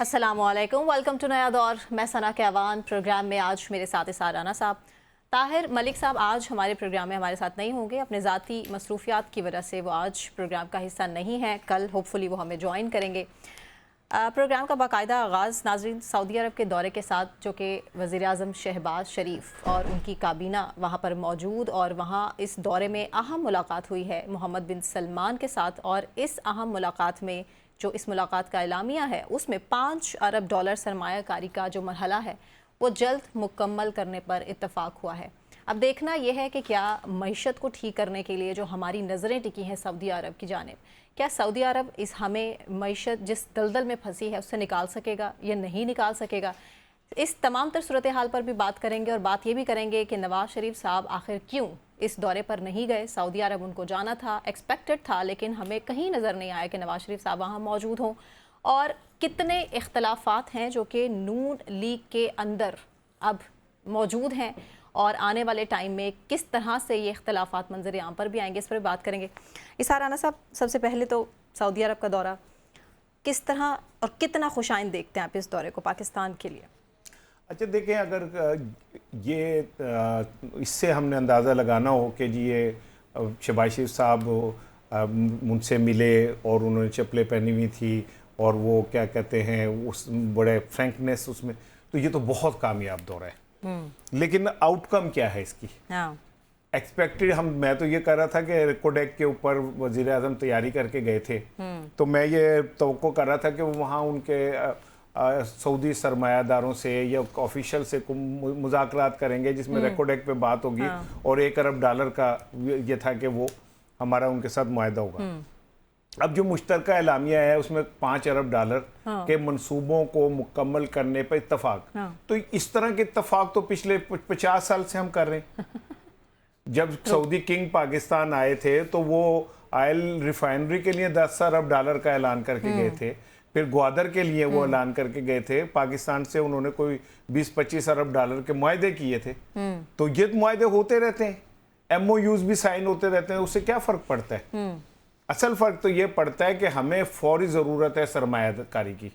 अस्सलामुअलैकुम, welcome to नया दौर। मैं सना कहवान। प्रोग्राम में आज मेरे साथ इसार राना साहब। ताहिर मलिक साहब आज हमारे प्रोग्राम में हमारे साथ नहीं होंगे, अपने ज़ाती मसरूफियात की वजह से वो आज प्रोग्राम का हिस्सा नहीं है। कल होपफुली वो हमें ज्वाइन करेंगे। प्रोग्राम का बाकायदा आगाज़ नाज़रीन सऊदी अरब के दौरे के साथ, जो कि वज़ीर-ए-आज़म शहबाज शरीफ और उनकी काबीना वहाँ पर मौजूद, और वहाँ इस दौरे में अहम मुलाकात हुई है मोहम्मद बिन सलमान के साथ। और इस अहम मुलाकात में जो इस मुलाकात का एलामिया है उसमें $5 अरब सरमायाकारी का जो मरहला है वो जल्द मुकम्मल करने पर इत्तफाक हुआ है। अब देखना यह है कि क्या मईशत को ठीक करने के लिए जो हमारी नज़रें टिकी हैं सऊदी अरब की जानिब, क्या सऊदी अरब इस हमें मईशत जिस दलदल में फंसी है उससे निकाल सकेगा या नहीं निकाल सकेगा। इस तमाम तर सूरत हाल पर भी बात करेंगे, और बात ये भी करेंगे कि नवाज़ शरीफ साहब आखिर क्यों इस दौरे पर नहीं गए। सऊदी अरब उनको जाना था, एक्सपेक्टेड था, लेकिन हमें कहीं नज़र नहीं आया कि नवाज़ शरीफ साहब वहाँ मौजूद हों। और कितने इख्तलाफात हैं जो कि नून लीग के अंदर अब मौजूद हैं, और आने वाले टाइम में किस तरह से ये इख्तलाफात मंजर आम पर भी आएंगे, इस पर बात करेंगे। इसार राना साहब, सबसे पहले तो सऊदी अरब का दौरा किस तरह और कितना खुशाइन देखते हैं आप इस दौरे को पाकिस्तान के लिए? अच्छा देखें, अगर ये इससे हमने अंदाज़ा लगाना हो कि जी ये शहबाज शरीफ साहब मुझसे मिले और उन्होंने चप्पलें पहनी हुई थी और वो क्या कहते हैं उस बड़े फ्रैंकनेस उसमें, तो ये तो बहुत कामयाब दौरा है। लेकिन आउटकम क्या है इसकी? एक्सपेक्टेड मैं तो ये कर रहा था कि रेकोडेक के ऊपर वज़ीर आज़म तैयारी करके गए थे, तो मैं ये तवक्को कर रहा था कि वहाँ उनके सऊदी सरमायादारों से या ऑफिशियल से मुज़ाकरात करेंगे जिसमें रेकोडेक पे बात होगी, और $1 अरब का ये था कि वो हमारा उनके साथ मुआहदा होगा। अब जो मुश्तरका एलामिया है उसमें $5 अरब के मंसूबों को मुकम्मल करने पर इत्तफाक। तो इस तरह के इत्तफाक तो पिछले 50 साल से हम कर रहे हैं। जब सऊदी किंग पाकिस्तान आए थे तो वो ऑयल रिफाइनरी के लिए $10 अरब का ऐलान करके गए थे, फिर ग्वादर के लिए वो ऐलान करके गए थे। पाकिस्तान से उन्होंने कोई 20-25 अरब डॉलर के मुआहदे किए थे। तो ये मुआहदे होते रहते हैं, MOUs भी साइन होते रहते हैं, उससे क्या फ़र्क पड़ता है? असल फ़र्क तो ये पड़ता है कि हमें फौरी ज़रूरत है सरमायाकारी की।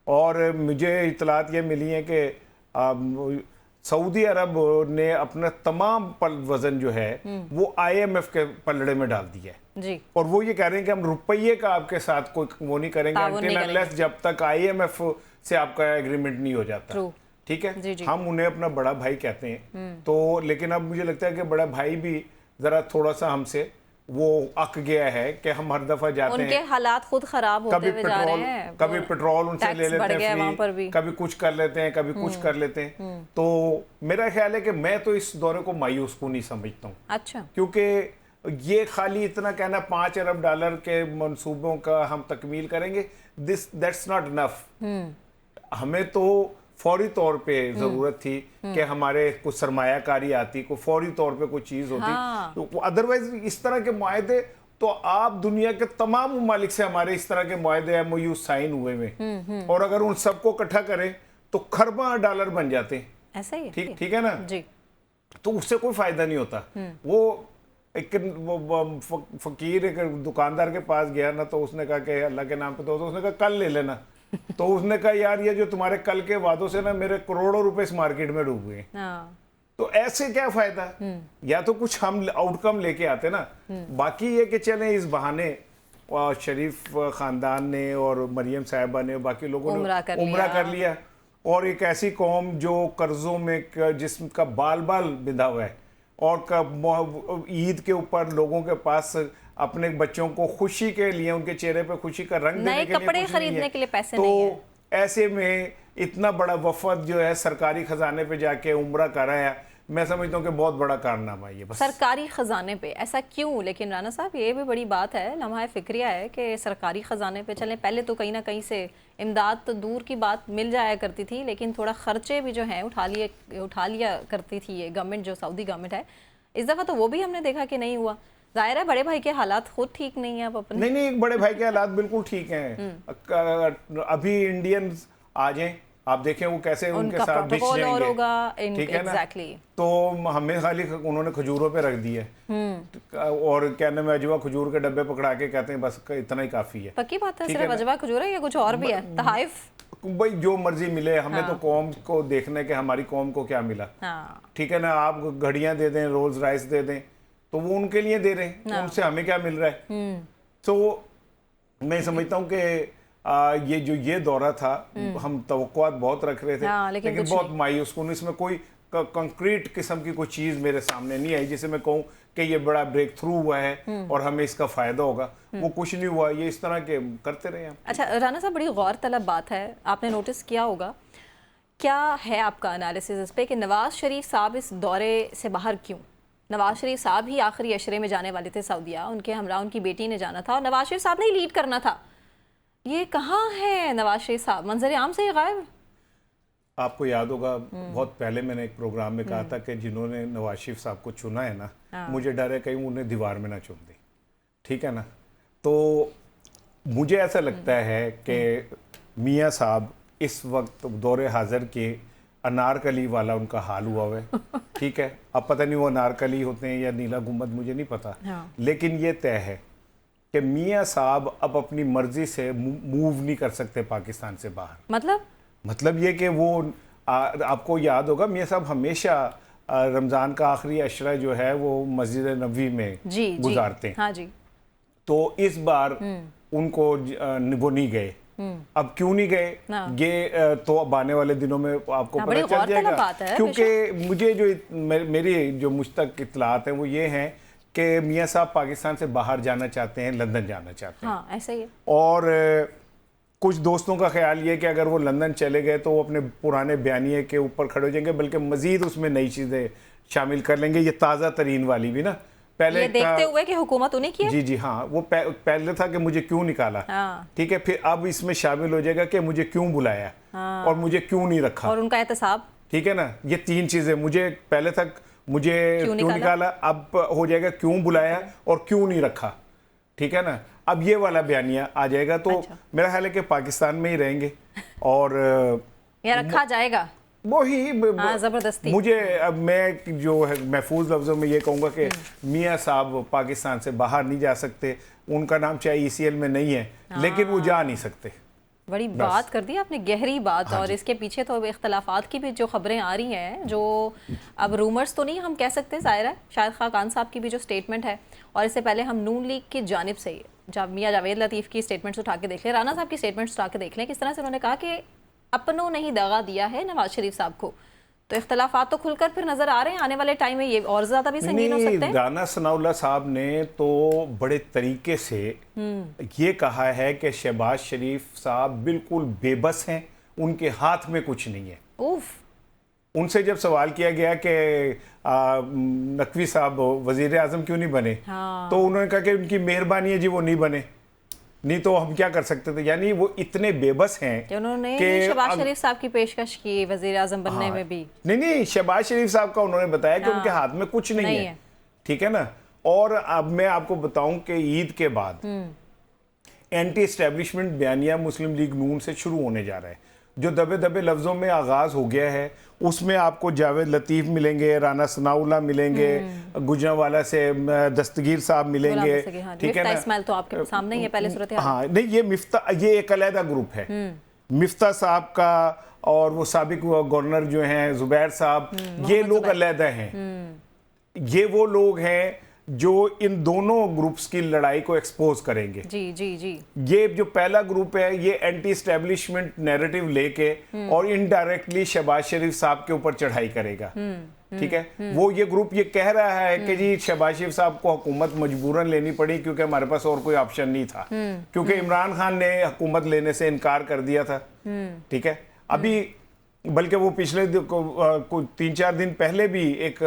और मुझे इतलात ये मिली है कि सऊदी अरब ने अपना तमाम वज़न जो है वो IMF के पलड़े में डाल दिया है जी। और वो ये कह रहे हैं कि हम रुपये का आपके साथ कोई वो नहीं करेंगे until unless जब तक IMF से आपका एग्रीमेंट नहीं हो जाता। ठीक है जी। हम उन्हें अपना बड़ा भाई कहते हैं, तो लेकिन अब मुझे लगता है कि बड़ा भाई भी ज़रा थोड़ा सा हमसे वो अक गया है कि हम हर दफा जाते उनके हैं, हालात खुद खराब होते हुए जा रहे हैं, कभी पेट्रोल उनसे ले लेते हैं फ्री, कभी कुछ कर लेते हैं, कभी कुछ कर लेते हैं। तो मेरा ख्याल है कि मैं तो इस दौरे को मायूस को नहीं समझता हूँ। अच्छा, क्योंकि ये खाली इतना कहना $5 अरब के मंसूबों का हम तकमील करेंगे, दैट्स नॉट इनफ। हमें तो फौरी तौर पे जरूरत थी कि हमारे कुछ सरमायाकारी आती, को फौरी तौर पे कोई चीज होती। तो अदरवाइज इस तरह के मुआहदे तो आप दुनिया के तमाम ममालिक से हमारे इस तरह के मुआहदे MOU साइन हुए में, और अगर उन सबको इकट्ठा करें तो खरबा डॉलर बन जाते हैं। ऐसा ही ठीक है ना जी। तो उससे कोई फायदा नहीं होता। वो फकीर एक दुकानदार के पास गया ना, तो उसने कहा कि अल्लाह के नाम पे तो उसने कहा कल ले लेना। तो उसने कहा यार ये जो तुम्हारे कल के वादों से ना मेरे करोड़ों रुपए इस मार्केट में डूब गए। तो ऐसे क्या फायदा? या तो कुछ हम आउटकम लेके आते ना। बाकी ये कि चलें इस बहाने शरीफ खानदान ने और मरियम साहिबा ने बाकी लोगों ने उम्रा कर लिया, और एक ऐसी कौम जो कर्जों में जिसका बाल बाल बिंधा हुआ है, और ईद के ऊपर लोगों के पास अपने बच्चों को खुशी के लिए, उनके चेहरे पे खुशी का रंग देने के लिए, कपड़े खरीदने के लिए पैसे नहीं है। तो ऐसे में इतना बड़ा वफद जो है सरकारी खजाने पे जाके उम्रा कर रहा है, मैं समझता हूँ कि बहुत बड़ा कारनामा है ये। बस सरकारी खजाने पे ऐसा क्यों? लेकिन राना साहब ये भी बड़ी बात है, लम्हा फिक्रिया है कि सरकारी खजाने पे चलें। पहले तो कहीं ना कहीं से इमदाद तो दूर की बात मिल जाया करती थी, लेकिन थोड़ा खर्चे भी जो हैं उठा लिया करती थी ये गवर्नमेंट, जो सऊदी गवर्नमेंट है। इस दफ़ा तो वो भी हमने देखा कि नहीं हुआ। जाहिर है बड़े भाई के हालात खुद ठीक नहीं है। अब अपने नहीं, बड़े भाई के हालात बिल्कुल ठीक हैं। अभी इंडियंस आ जाएं, आप देखें वो कैसे उनके साथ बिछ जाएंगे। ठीक है ना? तो हमें खाली उन्होंने खजूरों पे रख दिया और क्या नाम है, अजवा खजूर के डब्बे पकड़ा के कहते हैं बस इतना ही काफी है। पक्की बात है, सिर्फ अजवा खजूर है या कुछ और भी है? तहाइफ भाई जो मर्जी मिले, हमें तो कौम को देखना है कि हमारी कौम को क्या मिला। ठीक है ना, आप घड़ियां दे दें, रोल्स राइस दे दें, तो वो उनके लिए दे रहे हैं, उनसे हमें क्या मिल रहा है। तो मैं समझता हूँ कि ये दौरा था, हम तवक्कुआत बहुत रख रहे थे, लेकिन बहुत मायूस कुन, इसमें कोई कंक्रीट किस्म की कोई चीज़ मेरे सामने नहीं आई जिसे मैं कहूँ कि ये बड़ा ब्रेक थ्रू हुआ है और हमें इसका फ़ायदा होगा। वो कुछ नहीं हुआ, ये इस तरह के करते रहे हैं। अच्छा राना साहब, बड़ी गौर तलब बात है, आपने नोटिस किया होगा, क्या है आपका एनालिसिस इस पे कि नवाज़ शरीफ साहब इस दौरे से बाहर क्यों? नवाज़ शरीफ साहब ही आखिरी अशरे में जाने वाले थे सऊदीया, उनके हमरा उनकी बेटी ने जाना था और नवाज़ शरीफ साहब ने ही लीड करना था। ये कहाँ है नवाज़ शरीफ साहब, मंजर आम से गायब? आपको याद होगा बहुत पहले मैंने एक प्रोग्राम में कहा था कि जिन्होंने नवाज शरीफ साहब को चुना है ना, मुझे डर है कहीं उन्हें दीवार में ना चुन दे। ठीक है ना, तो मुझे ऐसा लगता है कि मियाँ साहब इस वक्त दौरे हाजिर के अनारकली वाला उनका हाल हुआ हुआ है। ठीक है, अब पता नहीं वो अनारकली होते हैं या नीला गुम्बद, मुझे नहीं पता, लेकिन ये तय है कि मियाँ साहब अब अपनी मर्जी से मूव नहीं कर सकते पाकिस्तान से बाहर। मतलब ये कि वो आपको याद होगा मियाँ साहब हमेशा रमज़ान का आखिरी अशरा जो है वो मस्जिद नबवी में गुजारते हैं। हाँ जी। तो इस बार उनको वो नहीं गए। अब क्यों नहीं गए ये तो अब आने वाले दिनों में आपको पता चल जाएगा, क्योंकि मुझे जो मेरी जो मुझ तक इत्तलात हैं वो ये हैं कि मियाँ साहब पाकिस्तान से बाहर जाना चाहते हैं, लंदन जाना चाहते हैं। हाँ, ऐसा ही है। और कुछ दोस्तों का ख्याल ये कि अगर वो लंदन चले गए तो वो अपने पुराने बयानिए के ऊपर खड़े हो जाएंगे, बल्कि मजीद उसमें नई चीज़ें शामिल कर लेंगे। ये ताज़ा तरीन वाली भी ना, पहले ये देखते हुए कि हुकूमत उन्हें की है। जी जी हाँ, वो पहले था कि मुझे क्यों निकाला। ठीक है, फिर अब इसमें शामिल हो जाएगा कि मुझे क्यों बुलाया और मुझे क्यों नहीं रखा, और उनका एहतसाब। ठीक है ना, ये तीन चीज़ें। मुझे पहले तक मुझे क्यों निकाला, अब हो जाएगा क्यों बुलाया और क्यों नहीं रखा। ठीक है ना, अब ये वाला बयानिया आ जाएगा। तो मेरा ख्याल है कि पाकिस्तान में ही रहेंगे और ये रखा जाएगा वो ही जबरदस्ती। मुझे अब मैं जो है महफूज लफ्ज़ों में ये कहूँगा कि मियाँ साहब पाकिस्तान से बाहर नहीं जा सकते। उनका नाम चाहे ECL में नहीं है, लेकिन वो जा नहीं सकते। बड़ी बात कर दी आपने, गहरी बात। और इसके पीछे तो इख्तलाफात की भी जो खबरें आ रही हैं, जो अब रूमर्स तो नहीं हम कह सकते, ज़ाहिर है शाहिद खान साहब की भी जो स्टेटमेंट है, और इससे पहले हम नून लीग की जानिब से जब मियाँ जावेद लतीफ़ की स्टेटमेंट्स उठा के देख लें, राना साहब की स्टेटमेंट्स उठा के देख लें, किस तरह से उन्होंने कहा कि अपनों ने ही दगा दिया है नवाज शरीफ साहब को। तो इख्तलाफात तो खुलकर फिर नजर आ रहे हैं, आने वाले टाइम में ये और ज्यादा भी संगीन हो सकते हैं। राना सनाउल्लाह साहब ने तो बड़े तरीके से ये कहा है कि शहबाज शरीफ साहब बिल्कुल बेबस हैं, उनके हाथ में कुछ नहीं है। उनसे जब सवाल किया गया कि नकवी साहब वजीर आजम क्यों नहीं बने, तो उन्होंने कहा कि उनकी मेहरबानी है जी वो नहीं बने, नहीं तो हम क्या कर सकते थे। यानी वो इतने बेबस हैं उन्होंने शहबाज शरीफ साहब की पेशकश की वजीर आजम बनने में भी। नहीं, शहबाज शरीफ साहब का उन्होंने बताया कि उनके हाथ में कुछ नहीं है। ठीक है ना। और अब मैं आपको बताऊं कि ईद के बाद एंटी एस्टेब्लिशमेंट बयानिया मुस्लिम लीग नून से शुरू होने जा रहा है, जो दबे दबे लफ्जों में आगाज हो गया है। उसमें आपको जावेद लतीफ़ मिलेंगे, राना सनाउल्लाह मिलेंगे, गुजरांवाला से दस्तगीर साहब मिलेंगे। ठीक है ना, इस्माइल तो आपके सामने ही है पहले सूरत हाल। हाँ नहीं, ये एक अलहदा ग्रुप है। मिफ्ता साहब का और वो साबिक गवर्नर जो हैं जुबैर साहब, ये लोग अलहदा हैं। ये वो लोग हैं जो इन दोनों ग्रुप्स की लड़ाई को एक्सपोज करेंगे। जी जी जी। ये जो पहला ग्रुप है ये एंटी एस्टेब्लिशमेंट नैरेटिव लेके और इनडायरेक्टली शहबाज शरीफ साहब के ऊपर चढ़ाई करेगा। ठीक है, वो ये ग्रुप ये कह रहा है कि जी शहबाज शरीफ साहब को हुकूमत मजबूरन लेनी पड़ी क्योंकि हमारे पास और कोई ऑप्शन नहीं था, क्योंकि इमरान खान ने हुकूमत लेने से इनकार कर दिया था। ठीक है, अभी बल्कि वो पिछले 3-4 दिन पहले भी एक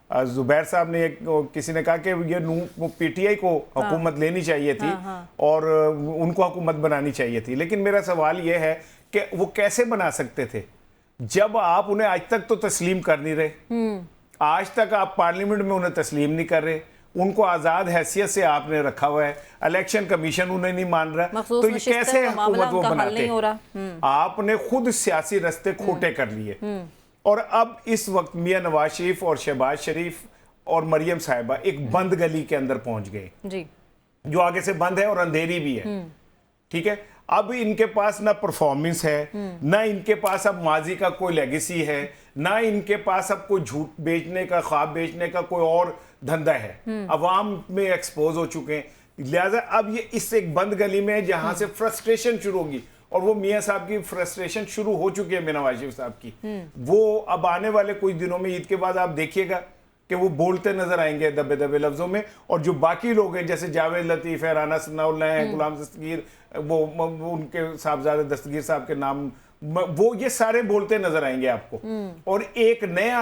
जुबैर साहब ने किसी ने कहा कि ये PTI को हुकूमत लेनी चाहिए थी और उनको हुकूमत बनानी चाहिए थी। लेकिन मेरा सवाल ये है कि वो कैसे बना सकते थे जब आप उन्हें आज तक तो तस्लीम कर नहीं रहे। आज तक आप पार्लियामेंट में उन्हें तस्लीम नहीं कर रहे, उनको आज़ाद हैसियत से आपने रखा हुआ है, इलेक्शन कमीशन उन्हें नहीं मान रहा, तो ये कैसे हुकूमत वो बनाते। आपने खुद सियासी रास्ते खोटे कर लिए। और अब इस वक्त मियां नवाज शरीफ और शहबाज शरीफ और मरियम साहिबा एक बंद गली के अंदर पहुंच गए जी, जो आगे से बंद है और अंधेरी भी है। ठीक है, अब इनके पास ना परफॉर्मेंस है, ना इनके पास अब माजी का कोई लेगेसी है, ना इनके पास अब कोई झूठ बेचने का, ख्वाब बेचने का कोई और धंधा है। अवाम में एक्सपोज हो चुके हैं, लिहाजा अब ये इस एक बंद गली में जहां से फ्रस्ट्रेशन शुरू होगी, और वो मियां साहब की फ्रस्ट्रेशन शुरू हो चुकी है नवाज शरीफ साहब की। वो अब आने वाले कुछ दिनों में ईद के बाद आप देखिएगा कि वो बोलते नजर आएंगे दबे दबे लफ्जों में, और जो बाकी लोग हैं जैसे जावेद लतीफ है, राना सनाउल्लाह है, गुलाम दस्तगीर, वो उनके साहबजादे दस्तगीर साहब के नाम, वो ये सारे बोलते नजर आएंगे आपको। और एक नया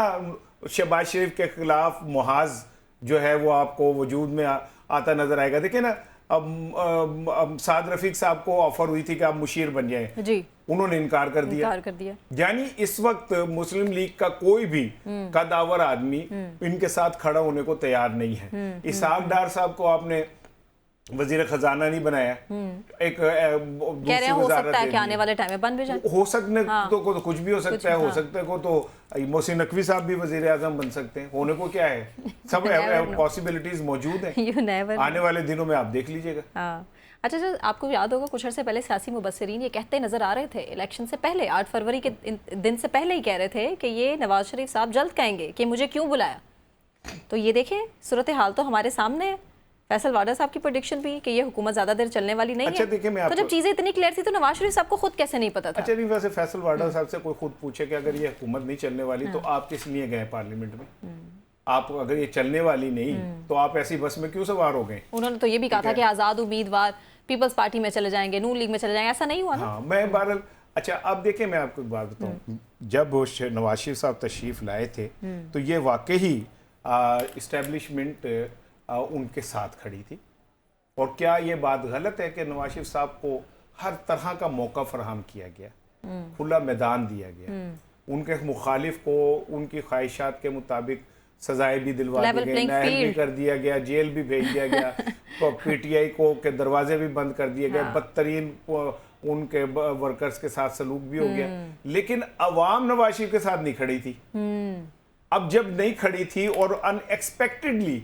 शहबाज शरीफ के खिलाफ मुहाज जो है वो आपको वजूद में आता नजर आएगा। देखिए ना, अब साद रफीक साहब को ऑफर हुई थी कि आप मुशीर बन जाएं जी, उन्होंने इनकार कर दिया। यानी इस वक्त मुस्लिम लीग का कोई भी कदावर आदमी इनके साथ खड़ा होने को तैयार नहीं है। इसहाक डार साहब को आपने वजीर खजाना नहीं बनाया, एक कह रहे हो सकता है कि आने वाले टाइम में बन भी जाए, हो सकने तो कुछ भी हो सकता है, हो सकता है को तो मोहसिन नकवी साहब भी वजीर आजम बन सकते हैं, होने को क्या है, सब पॉसिबिलिटीज मौजूद हैं, आने वाले दिनों में आप देख लीजिएगा। अच्छा, जो आपको याद होगा कुछ अर्से पहले सियासी मुबस्सिरीन ये कहते नजर आ रहे थे, इलेक्शन से पहले 8 फरवरी के दिन से पहले ही कह रहे थे कि ये नवाज शरीफ साहब जल्द कहेंगे कि मुझे क्यों बुलाया। तो ये देखें, सूरत हाल तो हमारे सामने है। फैसल वाडा साहब की प्रेडिक्शन भी कि ये हुकूमत ज्यादा देर चलने वाली नहीं है। देखिए, तो जब चीजें इतनी क्लियर थी तो नवाज शरीफ साहब को खुद कैसे नहीं पता था? अच्छा, नहीं, वैसे फैसल वाडा साहब से कोई खुद पूछे कि अगर ये हुकूमत नहीं चलने वाली तो आप किस लिए गए पार्लियामेंट में? आप अगर ये चलने वाली नहीं तो आप ऐसी बस में क्यों सवार हो गए? उन्होंने तो ये भी कहा था कि आजाद उम्मीदवार पीपल्स पार्टी में चले जाएंगे, नून लीग में चले जाएंगे, ऐसा नहीं हुआ ना? हाँ, मैं बहरहाल, अच्छा अब देखिए, मैं आपको एक बात बताऊं, जब नवाज शरीफ साहब तशरीफ लाए थे तो ये वाकई इस्टेब्लिशमेंट उनके साथ खड़ी थी। और क्या ये बात गलत है कि नवाज शरीफ साहब को हर तरह का मौका फराहम किया गया, खुला मैदान दिया गया, उनके मुखालिफ को उनकी ख्वाहिशात के मुताबिक सजाएं भी दिलवा दी गई, नाहल भी कर दिया गया, जेल भी भेज दिया गया, तो पीटीआई को के दरवाजे भी बंद कर दिए गए, बदतरीन उनके वर्कर्स के साथ सलूक भी हो गया, लेकिन अवाम नवाज शरीफ के साथ नहीं खड़ी थी। अब जब नहीं खड़ी थी और अनएक्सपेक्टेडली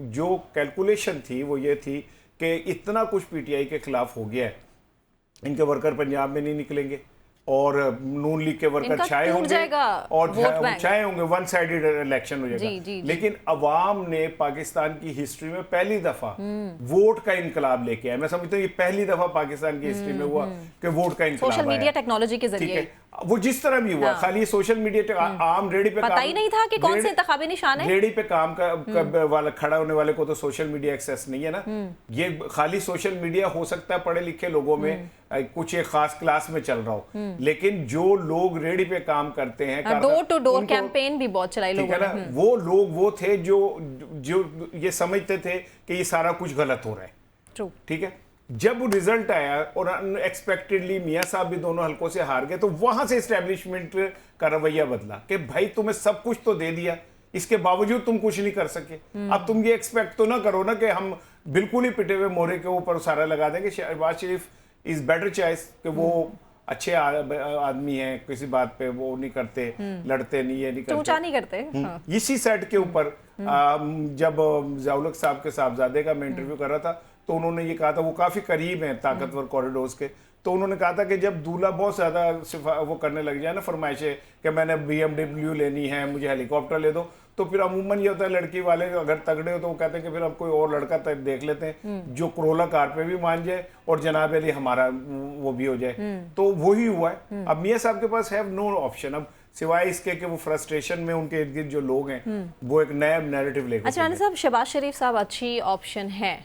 जो कैलकुलेशन थी वो ये थी कि इतना कुछ पीटीआई के खिलाफ हो गया है, इनके वर्कर पंजाब में नहीं निकलेंगे और नून लीग के वर्कर छाए होंगे और छाए होंगे, वन साइडेड इलेक्शन हो जाएगा। लेकिन अवाम ने पाकिस्तान की हिस्ट्री में पहली दफा वोट का इनकलाब लेके आया। मैं समझता हूँ ये पहली दफा पाकिस्तान की हिस्ट्री में हुआ कि वोट का इनकलाब, सोशल मीडिया टेक्नोलॉजी के जरिए, वो जिस तरह भी हुआ, खाली सोशल मीडिया आम रेडी पे पता ही नहीं था कि कौन से इंतखाबी निशान है। रेडी पे काम वाला खड़ा होने वाले को तो सोशल मीडिया एक्सेस नहीं है ना। ये खाली सोशल मीडिया हो सकता है पढ़े लिखे लोगों में कुछ एक खास क्लास में चल रहा हो, लेकिन जो लोग रेडी पे काम करते हैं, डोर टू डोर कैंपेन भी बहुत चलाई लोगों ने, वो लोग वो थे जो ये समझते थे कि ये सारा कुछ गलत हो रहा है। ठीक है, जब रिजल्ट आया और अनएक्सपेक्टेडली मियां साहब भी दोनों हलकों से हार गए, तो वहां से एस्टेब्लिशमेंट का रवैया बदला कि भाई तुम्हें सब कुछ तो दे दिया, इसके बावजूद तुम कुछ नहीं कर सके। अब तुम ये एक्सपेक्ट तो ना करो ना कि हम बिल्कुल ही पिटे हुए मोहरे के ऊपर सारा लगा देंगे। शहबाज शरीफ इज बेटर चॉइस कि वो अच्छे आदमी हैं, किसी बात पे वो नहीं करते, लड़ते नहीं, ये नहीं करते, नहीं करते। इसी सेट के ऊपर जब ज़ियाउल-हक साहब के साहबजादे का मैं इंटरव्यू कर रहा था तो उन्होंने ये कहा था, वो काफ़ी करीब हैं ताकतवर कॉरिडोर्स के, तो उन्होंने कहा था कि जब दूल्हा बहुत ज़्यादा वो करने लग जाए ना फरमाइशें कि मैंने BMW लेनी है, मुझे हेलीकॉप्टर ले दो, तो फिर अमूमन ये होता है लड़की वाले अगर तगड़े हो तो वो कहते हैं कि फिर अब कोई और लड़का देख लेते हैं जो क्रोला कार पे भी मान जाए और जनाब अली हमारा वो भी हो जाए। तो वही हुआ है। अब मियां साहब के पास हैव नो ऑप्शन अब सिवाय इसके कि वो फ्रस्ट्रेशन में उनके इर्द गिर्द जो लोग हैं वो एक नया नैरेटिव लेकर। अच्छा राना साहब, शहबाज शरीफ साहब अच्छी ऑप्शन है,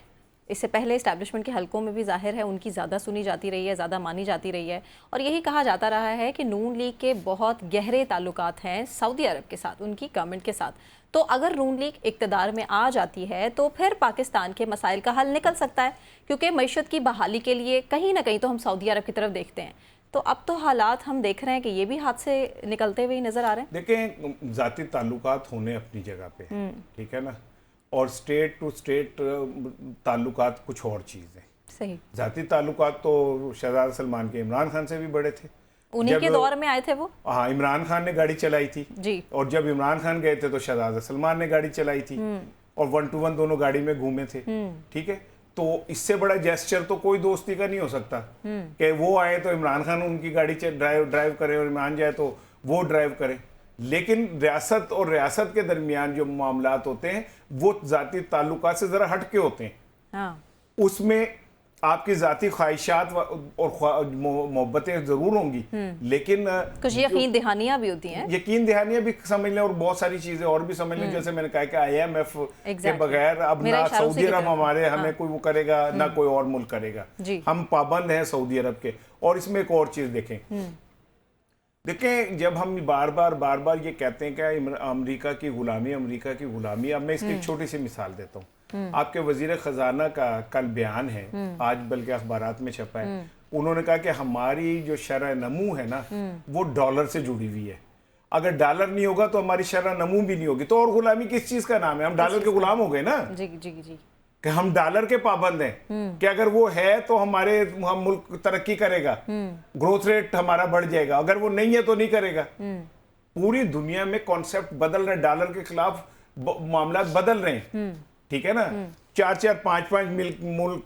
इससे पहले इस्टेब्लिशमेंट के हलकों में भी जाहिर है उनकी ज़्यादा सुनी जाती रही है, ज़्यादा मानी जाती रही है, और यही कहा जाता रहा है कि नून लीग के बहुत गहरे ताल्लुकात हैं सऊदी अरब के साथ, उनकी गवर्नमेंट के साथ। तो अगर नून लीग इक़्तिदार में आ जाती है तो फिर पाकिस्तान के मसाइल का हल निकल सकता है, क्योंकि मईशत की बहाली के लिए कहीं ना कहीं तो हम सऊदी अरब की तरफ देखते हैं। तो अब तो हालात हम देख रहे हैं कि ये भी हाथ से निकलते हुए नज़र आ रहे हैं। देखें, ज़ाती ताल्लुकात होने अपनी जगह पे, ठीक है ना, और स्टेट टू स्टेट ताल्लुकात कुछ और चीज़ है। सही, ज़ाती ताल्लुकात तो शहजादा सलमान के इमरान खान से भी बड़े थे, उन्हीं के दौर में आए थे वो। हाँ, इमरान खान ने गाड़ी चलाई थी जी, और जब इमरान खान गए थे तो शहजादा सलमान ने गाड़ी चलाई थी और 1 to 1 दोनों गाड़ी में घूमे थे। ठीक है, तो इससे बड़ा जेस्चर तो कोई दोस्ती का नहीं हो सकता कि वो आए तो इमरान खान उनकी गाड़ी ड्राइव करे और इमरान जाए तो वो ड्राइव करे। लेकिन रियासत और रियासत के दरमियान जो मामलात होते हैं वो जाती ताल्लुकात से ज़रा हटके होते हैं। हाँ। उसमें आपकी जाती ख्वाहिशात और मोहब्बतें ज़रूर होंगी, लेकिन कुछ यकीन दहानियाँ भी होती हैं। यकीन दहानियाँ भी समझ लें और बहुत सारी चीज़ें और भी समझ लें। जैसे मैंने कहा कि IMF के बगैर अब ना सऊदी अरब हमें कोई वो करेगा ना कोई और मुल्क करेगा। हम पाबंद हैं सऊदी अरब के। और इसमें एक और चीज़ देखें, जब हम बार बार ये कहते हैं कि अमेरिका की गुलामी, अब मैं इसकी एक छोटी सी मिसाल देता हूँ। आपके वजीर खजाना का कल बयान है, आज बल्कि अखबारात में छपा है। उन्होंने कहा कि हमारी जो शरह नमू है ना वो डॉलर से जुड़ी हुई है। अगर डॉलर नहीं होगा तो हमारी शरह नमू भी नहीं होगी। तो और गुलामी किस चीज का नाम है? हम डॉलर के गुलाम हो गए ना। जी जी जी। कि हम डॉलर के पाबंद हैं कि अगर वो है तो हम मुल्क तरक्की करेगा, ग्रोथ रेट हमारा बढ़ जाएगा। अगर वो नहीं है तो नहीं करेगा। पूरी दुनिया में कॉन्सेप्ट बदल रहे, डॉलर के खिलाफ मामला बदल रहे हैं। ठीक है ना, 4-4, 5-5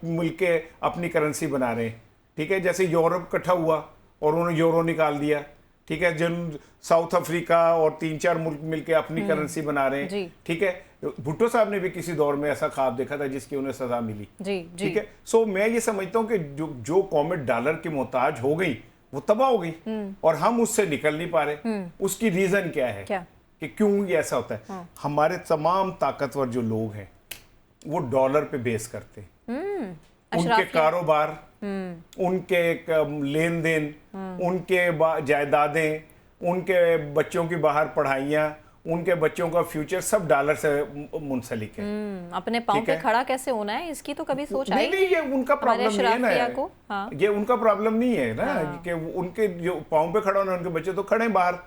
मुल्क के अपनी करेंसी बना रहे हैं। ठीक है, जैसे यूरोप इकट्ठा हुआ और उन्होंने यूरो निकाल दिया। ठीक है, जिन साउथ अफ्रीका और 3-4 मुल्क मिलके अपनी करेंसी बना रहे हैं। ठीक है, भुट्टो साहब ने भी किसी दौर में ऐसा ख्वाब देखा था जिसकी उन्हें सजा मिली। ठीक है, सो मैं ये समझता हूँ कि जो कौमें डॉलर की मोहताज हो गई वो तबाह हो गई और हम उससे निकल नहीं पा रहे। उसकी रीजन क्या है कि क्यों ये ऐसा होता है? हमारे तमाम ताकतवर जो लोग हैं वो डॉलर पे बेस करते हैं। उनके कारोबार, उनके लेन देन, उनके जायदादें, उनके बच्चों की बाहर पढ़ाइयाँ, उनके बच्चों का फ्यूचर सब डॉलर से मुंसलिक है। अपने पाँव पे खड़ा कैसे होना है इसकी तो कभी सोच आई नहीं, ये उनका प्रॉब्लम नहीं है ना। हाँ। ये उनका प्रॉब्लम नहीं है ना। हाँ। कि उनके जो पाँव पे खड़ा होना, उनके बच्चे तो खड़े बाहर।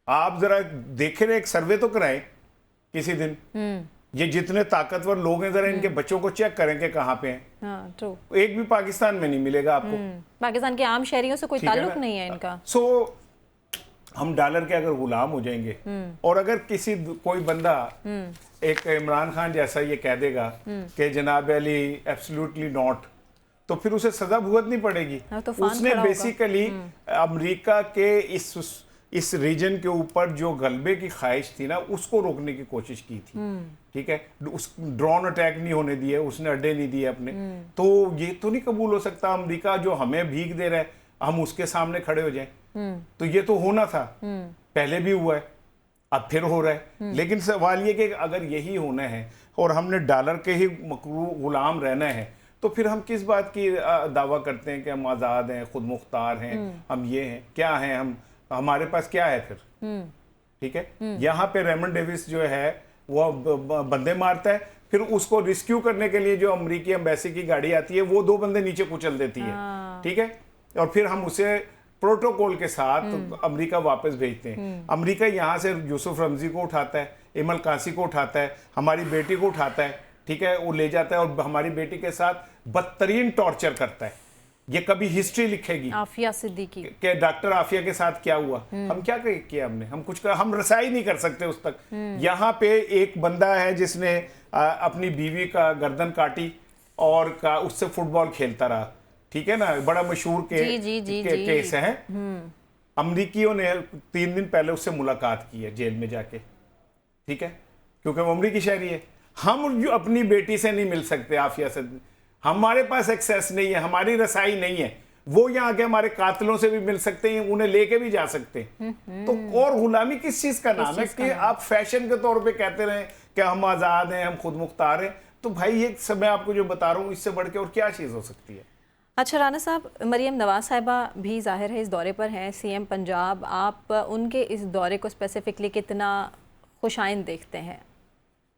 आप जरा देखें, एक सर्वे तो कराएं किसी दिन। ये जितने ताकतवर लोग हैं जरा इनके बच्चों को चेक करें कि कहाँ पे हैं। हाँ, ट्रू। एक भी पाकिस्तान में नहीं मिलेगा आपको। पाकिस्तान के आम शहरियों से कोई ताल्लुक नहीं है इनका। हम डॉलर के अगर गुलाम हो जाएंगे और अगर कोई बंदा एक इमरान खान जैसा ये कह देगा कि जनाब अली एब्सोल्युटली नॉट, तो फिर उसे सजा भुगतनी पड़ेगी। तो उसने बेसिकली अमेरिका के इस रीजन के ऊपर जो गलबे की ख्वाहिश थी ना उसको रोकने की कोशिश की थी। ठीक है, उस ड्रोन अटैक नहीं होने दिए, उसने अड्डे नहीं दिए अपने। तो ये तो नहीं कबूल हो सकता अमेरिका जो हमें भीख दे रहा है हम उसके सामने खड़े हो जाएं। तो ये तो होना था, पहले भी हुआ है, अब फिर हो रहा है। लेकिन सवाल ये कि अगर यही होना है और हमने डॉलर के ही गुलाम रहना है तो फिर हम किस बात की दावा करते हैं कि हम आज़ाद हैं, खुद मुख्तार हैं, हम ये हैं, क्या हैं हम, हमारे पास क्या है फिर? ठीक है, यहाँ पे रेमंड डेविस जो है वो बंदे मारता है, फिर उसको रिस्क्यू करने के लिए जो अमेरिकी एम्बेसी की गाड़ी आती है वो 2 बंदे नीचे कुचल देती है। ठीक है, और फिर हम उसे प्रोटोकॉल के साथ अमेरिका वापस भेजते हैं। अमेरिका यहाँ से यूसुफ रमजी को उठाता है, इमल कासी को उठाता है, हमारी बेटी को उठाता है। ठीक है, वो ले जाता है और हमारी बेटी के साथ बदतरीन टॉर्चर करता है। ये कभी हिस्ट्री लिखेगी आफिया सिद्दीकी के डॉक्टर आफिया के साथ क्या हुआ। हम क्या किया हमने? हम कुछ हम रसाई नहीं कर सकते उस तक। यहाँ पे एक बंदा है जिसने अपनी बीवी का गर्दन काटी और उससे फुटबॉल खेलता रहा। ठीक है ना, बड़ा मशहूर केस है। अमरीकियों ने 3 दिन पहले उससे मुलाकात की है जेल में जाके। ठीक है, क्योंकि वो अमरीकी शहरी है। हम जो अपनी बेटी से नहीं मिल सकते आफिया से, हमारे पास एक्सेस नहीं है, हमारी रसाई नहीं है। वो यहाँ के हमारे कातिलों से भी मिल सकते हैं, उन्हें लेके भी जा सकते हैं। तो और गुलामी किस चीज का नाम है कि आप फैशन के तौर पे कहते रहे कि हम आजाद हैं, हम खुद मुख्तार हैं। तो भाई ये सब मैं आपको जो बता रहा हूँ इससे बढ़ के और क्या चीज हो सकती है? अच्छा राना साहब, मरियम नवाज साहिबा भी जाहिर है इस दौरे पर हैं, CM पंजाब। आप उनके इस दौरे को स्पेसिफिकली कितना खुशाइंद देखते हैं?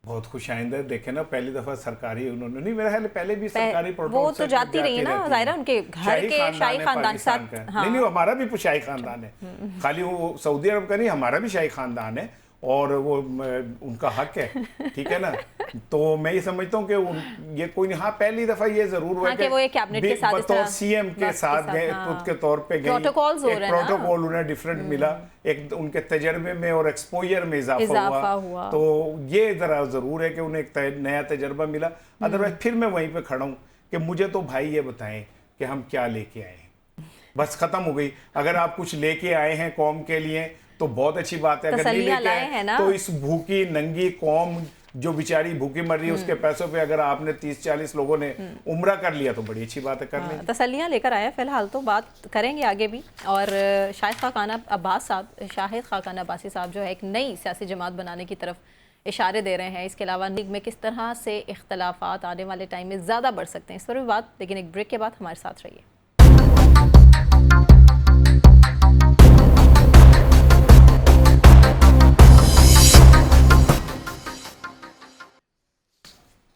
बहुत खुशाइंद है। देखे ना, पहली दफा सरकारी उन्होंने नहीं, मेरा ख्याल पहले भी सरकारी प्रोटोकॉल वो तो जाती रही है ना, जाहिर है उनके घर के शाही खानदान के साथ। हाँ। नहीं, हमारा भी शाही खानदान है, खाली वो सऊदी अरब का नहीं, हमारा भी शाही खानदान है। और वो उनका हक है, ठीक है ना। तो मैं ये समझता हूँ कि ये कोई नहीं, हाँ पहली दफा ये जरूर हुआ कि वो एक कैबिनेट के साथ बतौर सीएम के साथ गए, खुद के तौर पे गए, एक प्रोटोकॉल उन्हें डिफरेंट मिला, एक उनके तजर्बे में और एक्सपोजर में इजाफा हुआ। तो ये जरा जरूर है कि उन्हें एक नया तजर्बा मिला। अदरवाइज फिर मैं वहीं पे खड़ा हूँ कि मुझे तो भाई ये बताएं कि हम क्या लेके आए हैं, बस खत्म हो गई। अगर आप कुछ लेके आए हैं कौम के लिए तो बहुत अच्छी बात है, अगर नहीं लेके आए तो इस भूखी नंगी कौम जो बेचारी भूखी मर रही है उसके पैसों पे अगर आपने 30-40 लोगों ने उम्रा कर लिया तो बड़ी अच्छी बात है, कर लें। तसल्लियाँ लेकर आया, फिलहाल तो बात करेंगे आगे भी। और शाहिद खाकान अब्बासी साहब जो है एक नई सियासी जमात बनाने की तरफ इशारे दे रहे हैं। इसके अलावा लीग में किस तरह से इख्तलाफात आने वाले टाइम में ज़्यादा बढ़ सकते हैं, इस पर भी बात, लेकिन एक ब्रेक के बाद हमारे साथ रहिए।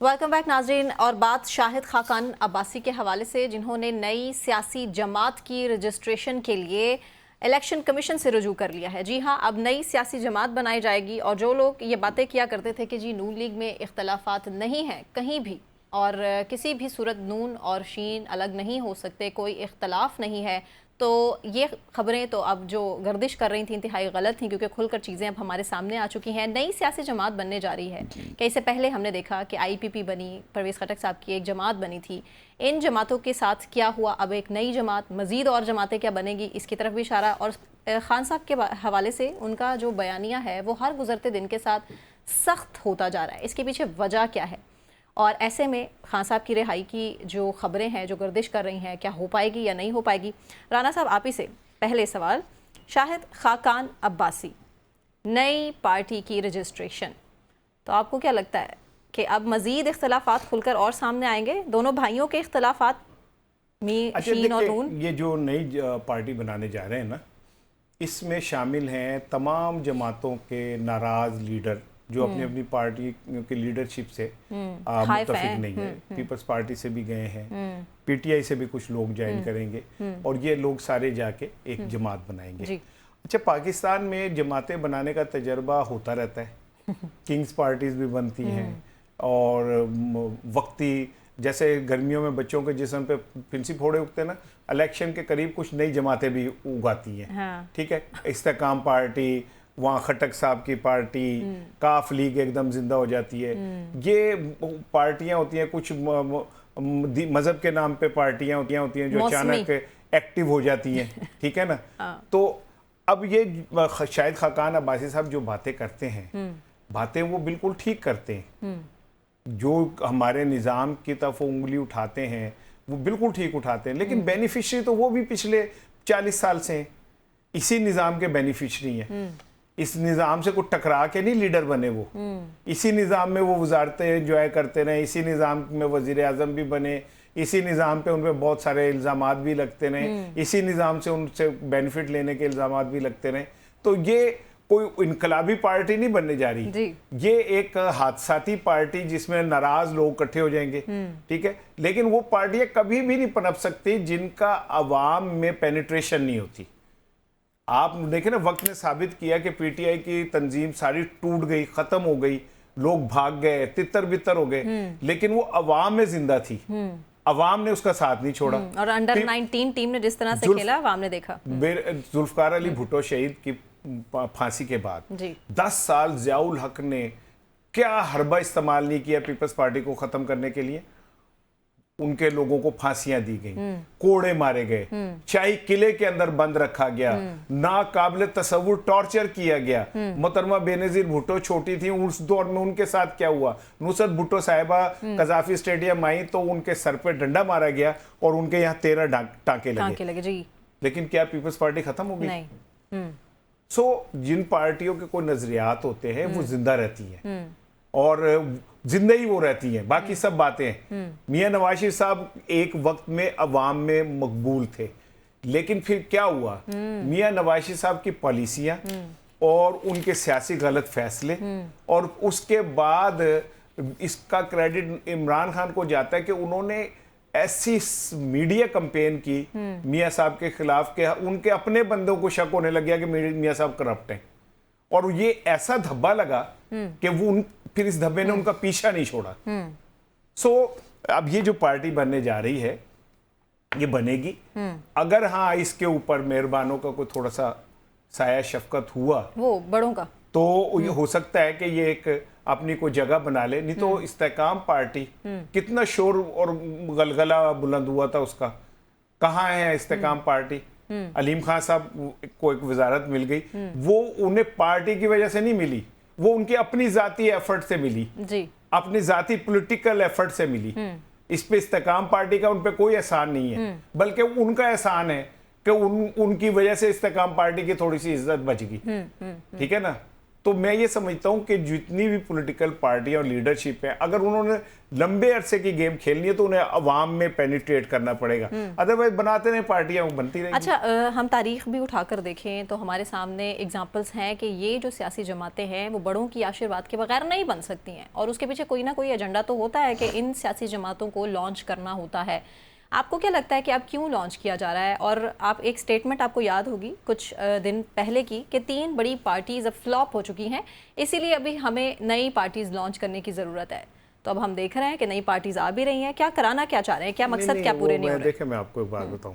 वेलकम बैक नाजरीन। और बात शाहिद खाकान अब्बासी के हवाले से, जिन्होंने नई सियासी जमात की रजिस्ट्रेशन के लिए इलेक्शन कमीशन से रुजू कर लिया है। जी हाँ, अब नई सियासी जमात बनाई जाएगी। और जो लोग ये बातें किया करते थे कि जी नून लीग में इख्तलाफात नहीं हैं कहीं भी, और किसी भी सूरत नून और शीन अलग नहीं हो सकते, कोई इख्तलाफ नहीं है, तो ये खबरें तो अब जो गर्दिश कर रही थी इंतहाई गलत थी, क्योंकि खुलकर चीज़ें अब हमारे सामने आ चुकी हैं। नई सियासी जमात बनने जा रही है कि इससे पहले हमने देखा कि IPP बनी, परवेज़ खटक साहब की एक जमात बनी थी। इन जमातों के साथ क्या हुआ, अब एक नई जमात, मज़ीद और जमातें क्या बनेगी, इसकी तरफ भी इशारा। और खान साहब के हवाले से उनका जो बयानिया है वो हर गुजरते दिन के साथ सख्त होता जा रहा है। इसके पीछे वजह क्या है, और ऐसे में खान साहब की रिहाई की जो खबरें हैं जो गर्दिश कर रही हैं, क्या हो पाएगी या नहीं हो पाएगी। राना साहब, आप ही से पहले सवाल, शाहिद खाकान अब्बासी नई पार्टी की रजिस्ट्रेशन, तो आपको क्या लगता है कि अब मज़ीद इख्तलाफात खुलकर और सामने आएंगे, दोनों भाइयों के इख्तलाफात शीन और नून? ये जो नई पार्टी बनाने जा रहे हैं ना, इसमें शामिल हैं तमाम जमातों के नाराज लीडर जो अपनी अपनी पार्टी की लीडरशिप से मुत्तफिक नहीं है। पीपल्स पार्टी से भी गए हैं, PTI से भी कुछ लोग ज्वाइन करेंगे, और ये लोग सारे जाके एक जमात बनाएंगे। अच्छा, पाकिस्तान में जमातें बनाने का तजर्बा होता रहता है, किंग्स पार्टीज भी बनती हैं, और वक्ती जैसे गर्मियों में बच्चों के जिस्म पे फिंसी फोड़े उगते हैं ना, इलेक्शन के करीब कुछ नई जमातें भी उगाती हैं। ठीक है, इस्तेकाम पार्टी, वहाँ खटक साहब की पार्टी, काफ लीग एकदम जिंदा हो जाती है। ये पार्टियां होती हैं, कुछ मजहब के नाम पे पार्टियां होती हैं जो अचानक एक्टिव हो जाती हैं, ठीक है ना। तो अब ये शाहिद खाकान अब्बासी साहब जो बातें करते हैं, बातें वो बिल्कुल ठीक करते हैं। जो हमारे निज़ाम की तरफ उंगली उठाते हैं वो बिल्कुल ठीक उठाते हैं, लेकिन बेनिफिशरी तो वो भी पिछले 40 साल से हैं, इसी निज़ाम के बेनिफिशरी हैं। इस निज़ाम से कुछ टकरा के नहीं लीडर बने वो, इसी निज़ाम में वो वजारतें एंजॉय करते रहे, इसी निज़ाम में वज़ीर आज़म भी बने, इसी निज़ाम पे उन पर बहुत सारे इल्ज़ामात भी लगते रहे, इसी निज़ाम से उनसे बेनिफिट लेने के इल्ज़ामात भी लगते रहे। तो ये कोई इनकलाबी पार्टी नहीं बनने जा रही, ये एक हादसाती पार्टी जिसमें नाराज लोग इकट्ठे हो जाएंगे, ठीक है। लेकिन वो पार्टियां कभी भी नहीं पनप सकती जिनका अवाम में पेनिट्रेशन नहीं होती। आप देखें ना, वक्त ने साबित किया कि PTI की तंजीम सारी टूट गई, खत्म हो गई, लोग भाग गए, तितर बितर हो गए, लेकिन वो अवाम में जिंदा थी, अवाम ने उसका साथ नहीं छोड़ा। और अंडर 19 टीम ने जिस तरह से खेला, अवाम ने देखा। जुल्फकार अली भुट्टो शहीद की फांसी के बाद 10 साल ज़ियाउल हक ने क्या हरबा इस्तेमाल नहीं किया पीपल्स पार्टी को खत्म करने के लिए। उनके लोगों को फांसियां दी गई, कोड़े मारे गए, शाही किले के अंदर बंद रखा गया, नाकाबिले तसव्वुर टॉर्चर किया गया। मोहतरमा बेनजीर भुट्टो छोटी थी उस दौर में, उनके साथ क्या हुआ, नुसरत भुट्टो साहिबा कजाफी स्टेडियम आई तो उनके सर पे डंडा मारा गया और उनके यहाँ 13 टांके लगे जी। लेकिन क्या पीपल्स पार्टी खत्म हो गई? सो जिन पार्टियों के कोई नजरियात होते हैं वो जिंदा रहती हैं, और जिंदा ही वो रहती हैं, बाकी सब बातें। मियां नवाज शरीफ साहब एक वक्त में अवाम में मकबूल थे, लेकिन फिर क्या हुआ, मियां नवाज शरीफ साहब की पॉलिसियां और उनके सियासी गलत फैसले, और उसके बाद इसका क्रेडिट इमरान खान को जाता है कि उन्होंने ऐसी मीडिया कैंपेन की मियां साहब के खिलाफ के उनके अपने बंदों को शक होने लग गया कि मियां साहब करप्ट हैं, और ये ऐसा धब्बा लगा कि फिर इस धब्बे ने उनका पीछा नहीं छोड़ा। सो अब ये जो पार्टी बनने जा रही है ये बनेगी। अगर हाँ इसके ऊपर मेहरबानों का कोई थोड़ा सा साया शफकत हुआ, वो बड़ों का, तो ये हो सकता है कि ये एक अपनी कोई जगह बना ले। नहीं तो इस्तेकाम पार्टी, कितना शोर और गलगला बुलंद हुआ था उसका, कहाँ है इस्तेकाम पार्टी? अलीम खान साहब को एक वजारत मिल गई, वो उन्हें पार्टी की वजह से नहीं मिली, वो उनकी अपनी जाती एफर्ट से मिली जी, अपनी जाती पॉलिटिकल एफर्ट से मिली। इस पे इस्तेकाम पार्टी का उन पे कोई एहसान नहीं है, बल्कि उनका एहसान है कि उनकी वजह से इस्तेकाम पार्टी की थोड़ी सी इज्जत बच गई। ठीक है ना? तो मैं ये समझता हूं कि जितनी भी पॉलिटिकल पार्टियां और लीडरशिप है, अगर उन्होंने लंबे अरसे की गेम खेलनी है तो उन्हें अवाम में पेनिट्रेट करना पड़ेगा, अदरवाइज बनाते रहे पार्टियां वो बनती रहेंगी। अच्छा, हम तारीख भी उठाकर देखें तो हमारे सामने एग्जांपल्स हैं कि ये जो सियासी जमातें हैं वो बड़ों की आशीर्वाद के बगैर नहीं बन सकती हैं, और उसके पीछे कोई ना कोई एजेंडा तो होता है कि इन सियासी जमातों को लॉन्च करना होता है। आपको क्या लगता है कि अब क्यों लॉन्च किया जा रहा है? और आप एक स्टेटमेंट आपको याद होगी कुछ दिन पहले की कि 3 बड़ी पार्टीज अब फ्लॉप हो चुकी हैं, इसीलिए अभी हमें नई पार्टीज लॉन्च करने की ज़रूरत है। तो अब हम देख रहे हैं कि नई पार्टीज आ भी रही हैं। क्या कराना क्या चाह रहे हैं, क्या मकसद क्या पूरे नहीं हो रहे? देखिए, मैं आपको एक बात बताऊं,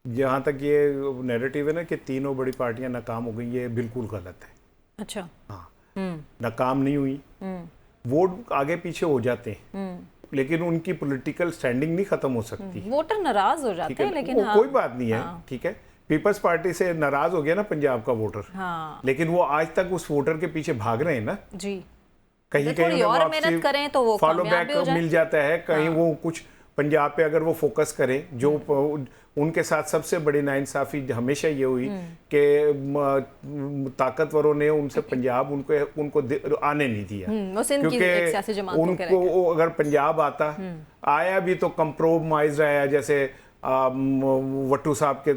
जहाँ तक ये नैरेटिव है ना कि तीनों बड़ी पार्टियां नाकाम हो गई, ये बिल्कुल गलत है। अच्छा, हाँ, नाकाम नहीं हुई, वोट आगे पीछे हो जाते हैं, लेकिन उनकी पॉलिटिकल स्टैंडिंग नहीं खत्म हो सकती। वोटर नाराज हो जाते हैं, लेकिन हाँ, कोई बात नहीं है। ठीक है, पीपल्स पार्टी से नाराज हो गया ना पंजाब का वोटर, लेकिन वो आज तक उस वोटर के पीछे भाग रहे हैं ना जी। कहीं कहीं और मेहनत करें तो वो फॉलो बैक मिल जाता है, कहीं वो कुछ पंजाब पे अगर वो फोकस करें, जो उनके साथ सबसे बड़ी नाइंसाफी हमेशा ये हुई कि ताकतवरों ने उनसे पंजाब उनको आने नहीं दिया, क्योंकि उनको अगर पंजाब आया भी तो कंप्रोमाइज रहा है, जैसे वट्टू साहब के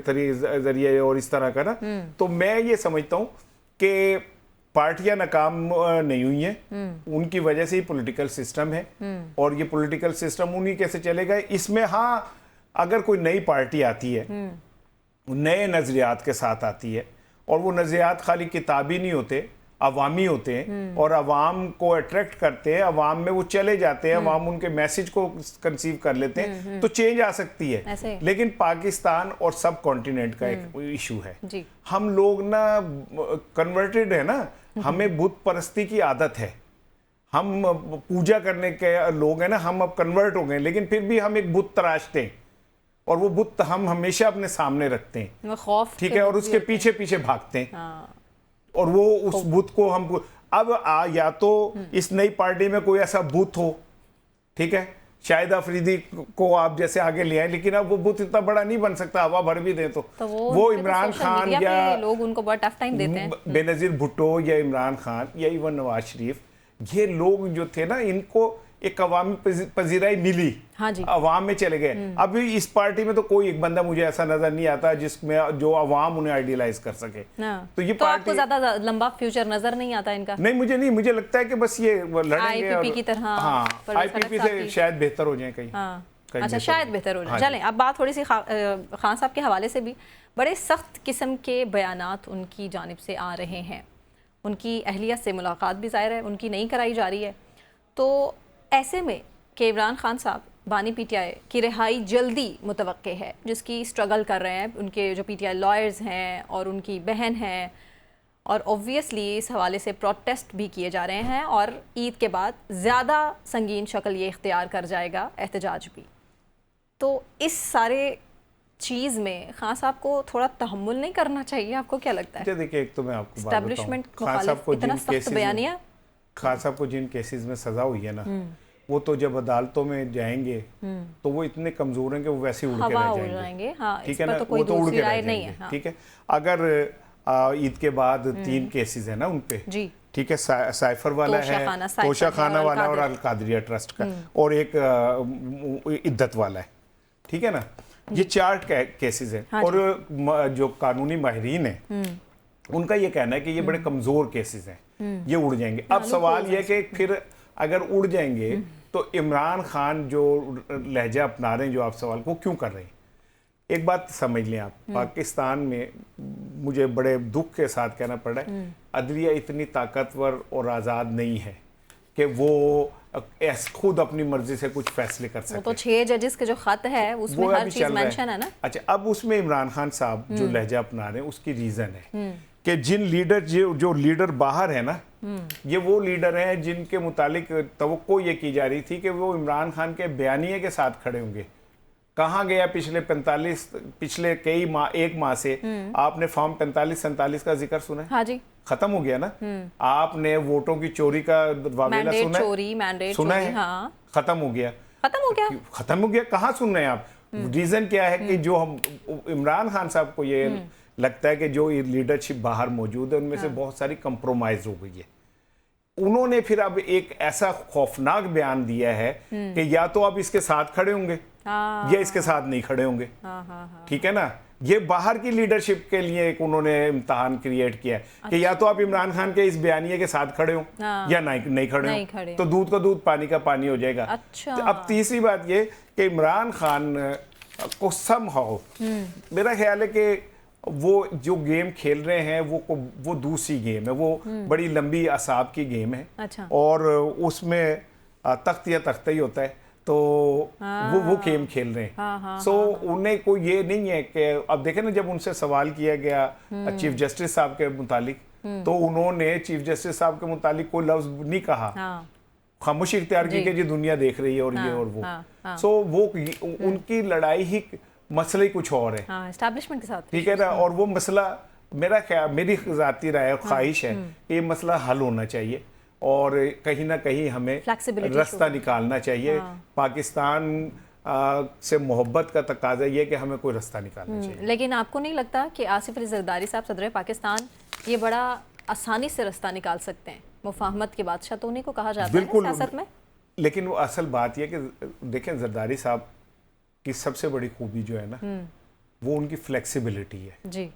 जरिए और इस तरह का ना। तो मैं ये समझता हूँ कि पार्टियां नाकाम नहीं हुई हैं, उनकी वजह से ही पॉलिटिकल सिस्टम है, और ये पॉलिटिकल सिस्टम उन्हीं कैसे चलेगा। इसमें हाँ, अगर कोई नई पार्टी आती है, नए नजरियात के साथ आती है, और वो नजरियात खाली किताबी नहीं होते, अवामी होते हैं, और अवाम को अट्रैक्ट करते हैं, अवाम में वो चले जाते हैं, अवाम उनके मैसेज को कंसीव कर लेते हैं, तो चेंज आ सकती है। लेकिन पाकिस्तान और सब कॉन्टिनेंट का एक इशू है, हम लोग ना कन्वर्टेड है ना, हमें बुत परस्ती की आदत है, हम पूजा करने के लोग हैं ना, हम अब कन्वर्ट हो गए, लेकिन फिर भी हम एक बुत तराशते हैं, और वो बुत हम हमेशा अपने सामने रखते हैं, ठीक है, और उसके पीछे पीछे भागते हैं। और वो उस बुत को हम अब या तो इस नई पार्टी में कोई ऐसा बुत हो, ठीक है, शाहिद अफरीदी को आप जैसे आगे ले आए, लेकिन अब वो बुत इतना बड़ा नहीं बन सकता, हवा भर भी दें तो वो इमरान खान या लोग उनको बड़ा टफ टाइम देते हैं, बेनजीर भुट्टो या इमरान खान या इवन नवाज शरीफ, ये लोग जो थे ना, इनको एक अवामी पजीराई मिली, हाँ जी, अवाम में चले गए। अभी इस पार्टी में तो कोई एक बंदा मुझे ऐसा नजर नहीं आता जिसमें जो अवाम उन्हें आइडियलाइज कर सके। तो ये पार्टी, आपको ज्यादा लंबा फ्यूचर नजर नहीं आता इनका? नहीं, मुझे लगता है कि बस ये लड़ेंगे आईपीपी की तरह, हाँ, आईपीपी से शायद बेहतर हो जाए कहीं। अच्छा, शायद बेहतर हो जाए। चलें, अब बात थोड़ी सी खान साहब के हवाले से भी बड़े सख्त किस्म के बयानात उनकी जानिब से आ रहे हैं, उनकी अहलिया से मुलाकात भी ज़ाहिर है उनकी नहीं कराई जा रही है। तो ऐसे में कि इमरान खान साहब बानी पीटीआई की रिहाई जल्दी मुतवक्के है, जिसकी स्ट्रगल कर रहे हैं उनके जो पीटीआई लॉयर्स हैं और उनकी बहन हैं, और ऑब्वियसली इस हवाले से प्रोटेस्ट भी किए जा रहे हैं, और ईद के बाद ज़्यादा संगीन शक्ल ये इख्तियार कर जाएगा एहतजाज भी। तो इस सारे चीज़ में खान साहब को थोड़ा तहम्मुल नहीं करना चाहिए? आपको क्या लगता है? देखिए, एक तो मैं आपको एस्टैब्लिशमेंट मुखालिफ इतना सख्त बयानिया, खान साहब को जिन केसेस में सजा हुई है ना, वो तो जब अदालतों में जाएंगे तो वो इतने कमजोर हैं कि वो वैसे उड़ के रह जाएंगे। ठीक है ना, वो तो उड़ के रह जाएंगे। ठीक है, अगर ईद के बाद 3 केसेस है ना उन पे, ठीक है, साइफर वाला है, तोशा खाना वाला और अल कादरिया ट्रस्ट का, और एक इद्दत वाला है, ठीक है ना, ये 4 केसेस हैं। और जो कानूनी माहिरीन है उनका ये कहना है कि ये बड़े कमजोर केसेस हैं, ये उड़ जाएंगे। अब सवाल ये कि फिर अगर उड़ जाएंगे तो इमरान खान जो लहजा अपना रहे हैं, जो आप सवाल को क्यों कर रहे हैं, एक बात समझ लें आप, पाकिस्तान में मुझे बड़े दुख के साथ कहना पड़ रहा है, अदलिया इतनी ताकतवर और आज़ाद नहीं है कि वो खुद अपनी मर्जी से कुछ फैसले कर सके। वो तो 6 जजेस के जो खत है उसमें हर चीज मेंशन है ना। अच्छा, अब उसमें इमरान खान साहब जो लहजा अपना रहे हैं उसकी रीजन है कि जिन लीडर जो लीडर बाहर है ना, ये वो लीडर हैं जिनके मुतालिक तवक्को ये की जा रही थी कि वो इमरान खान के बयानिए के साथ खड़े होंगे। कहाँ गया पिछले कई माह, एक माह से आपने फॉर्म 45-47 का जिक्र सुना है? हाँ जी, खत्म हो गया ना। आपने वोटों की चोरी का वावेला सुना है? मैंडेट सुना चोरी, है? हाँ। खत्म हो गया। खत्म हो गया। कहाँ सुन रहे हैं आप? रीजन क्या है कि जो हम इमरान खान साहब को ये लगता है कि जो लीडरशिप बाहर मौजूद है उनमें से बहुत सारी कंप्रोमाइज हो गई है। उन्होंने फिर अब एक ऐसा खौफनाक बयान दिया है कि या तो आप इसके साथ खड़े होंगे या इसके साथ नहीं खड़े होंगे। ठीक है ना। ये बाहर की लीडरशिप के लिए एक उन्होंने इम्तिहान क्रिएट किया है। अच्छा। कि या तो आप इमरान खान के इस बयानिए के साथ खड़े हो या नहीं खड़े हो, तो दूध का दूध पानी का पानी हो जाएगा। अच्छा। तो अब तीसरी बात ये कि इमरान खान को समहाउ मेरा ख्याल है कि वो जो गेम खेल रहे हैं वो दूसरी गेम है, वो बड़ी लंबी असाब की गेम है। अच्छा। और उसमें तख्त या तख्ता ही होता है, तो वो गेम खेल रहे हैं। सो उन्हें कोई ये नहीं है कि अब देखें ना, जब उनसे सवाल किया गया चीफ जस्टिस साहब के मुतालिक, तो उन्होंने चीफ जस्टिस साहब के मुतालिक कोई लफ्ज नहीं कहा, खामोशी इख्तियार की कि जी दुनिया देख रही है और ये और वो। सो वो उनकी लड़ाई ही मसला ही कुछ और है एस्टैब्लिशमेंट के साथ। ठीक है ना। और वो मसला मेरी ज़ाती राय और ख्वाहिश है कि ये मसला हल होना चाहिए और कहीं ना कहीं हमें रास्ता निकालना चाहिए। पाकिस्तान से मोहब्बत का तकाजा ये कि हमें कोई रास्ता निकालना चाहिए। लेकिन आपको नहीं लगता कि आसिफ अली जरदारी साहब सदर पाकिस्तान ये बड़ा आसानी से रास्ता निकाल सकते हैं? मुफाहमत के बादशाह तो उन्हीं को कहा जाता है सियासत में। लेकिन वो असल बात यह कि देखें, जरदारी साहब की सबसे बड़ी खूबी जो है ना, वो उनकी फ्लेक्सिबिलिटी है जी।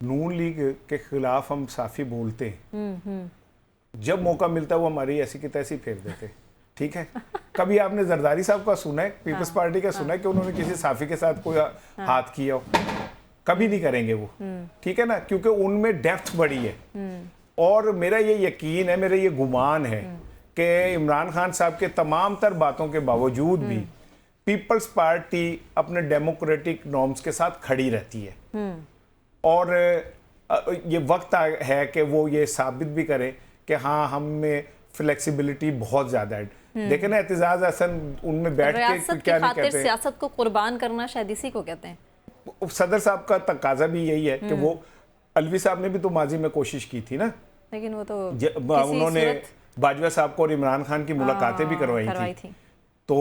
नून लीग के खिलाफ हम साफी बोलते हैं, जब मौका मिलता है वो हमारी ऐसी की तैसी फेर देते। ठीक है। कभी आपने जरदारी साहब का सुना है, पीपल्स पार्टी का सुना है कि उन्होंने किसी साफी के साथ कोई हाथ किया हो? कभी नहीं करेंगे वो। ठीक है ना, क्योंकि उनमें डेप्थ बड़ी है। और मेरा ये यकीन है, मेरा ये गुमान है कि इमरान खान साहब के तमाम तर बातों के बावजूद भी पीपल्स पार्टी अपने डेमोक्रेटिक नॉर्म्स के साथ खड़ी रहती है। और ये वक्त है कि वो ये साबित भी करें कि हाँ, हम में फ्लेक्सिबिलिटी बहुत ज़्यादा है। देखें ना, एतजाज हसन उनमें बैठ के क्या नहीं कहते, सियासत को कुर्बान करना शायद इसी को कहते हैं। सदर साहब का तकाजा भी यही है कि वो अलवी साहब ने भी तो माजी में कोशिश की थी ना, लेकिन वो तो उन्होंने बाजवा साहब को और इमरान खान की मुलाकातें भी करवाई थी। तो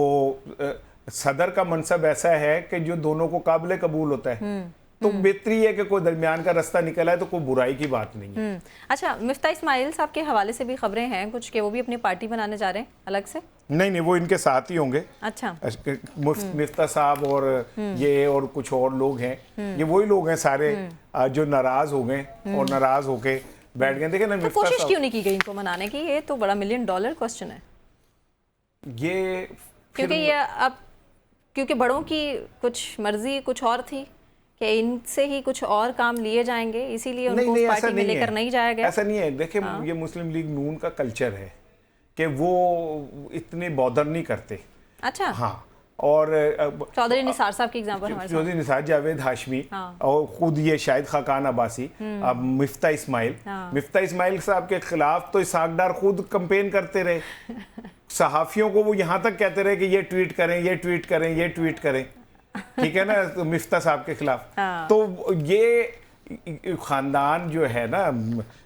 सदर का मनसब ऐसा है कि जो दोनों को काबिल कबूल होता है, तो बेहतरी है कि कोई दरमियान का रास्ता निकला है, तो कोई बुराई की बात नहीं है। अच्छा, मिफ्ता इस्माइल साहब के हवाले से भी खबरें हैं कुछ कि वो भी अपनी पार्टी बनाने जा रहे हैं अलग से? नहीं, वो इनके साथ ही होंगे। अच्छा। मिफ्ता साहब और ये और कुछ और लोग हैं, ये वही लोग हैं सारे जो नाराज हो गए और नाराज होके बैठ गए। देखे ना, तो कोशिश क्यों नहीं की गई इनको मनाने की? ये तो बड़ा $1 मिलियन क्वेश्चन है। ये क्योंकि ये अब क्योंकि बड़ों की कुछ मर्जी कुछ और थी कि इनसे ही कुछ और काम लिए जाएंगे, इसीलिए उनको पार्टी में लेकर नहीं जाया गया। ऐसा नहीं है। देखिए, ये मुस्लिम लीग नून का कल्चर है कि वो इतने बॉदर नहीं करते। अच्छा। हाँ। और चौधरी निसार साहब की एग्जांपल हमारे चौधरी निसार, जावेद हाशमी, और खुद ये शाहिद खाकान अब्बासी, अब मिफ्ता इस्माइल साहब के खिलाफ तो इसहाक डार खुद कैंपेन करते रहे। सहाफियों को वो यहाँ तक कहते रहे कि ये ट्वीट करें, ये ट्वीट करें, ये ट्वीट करें। ठीक है ना, तो मिफ्ता साहब के खिलाफ। तो ये खानदान जो है ना,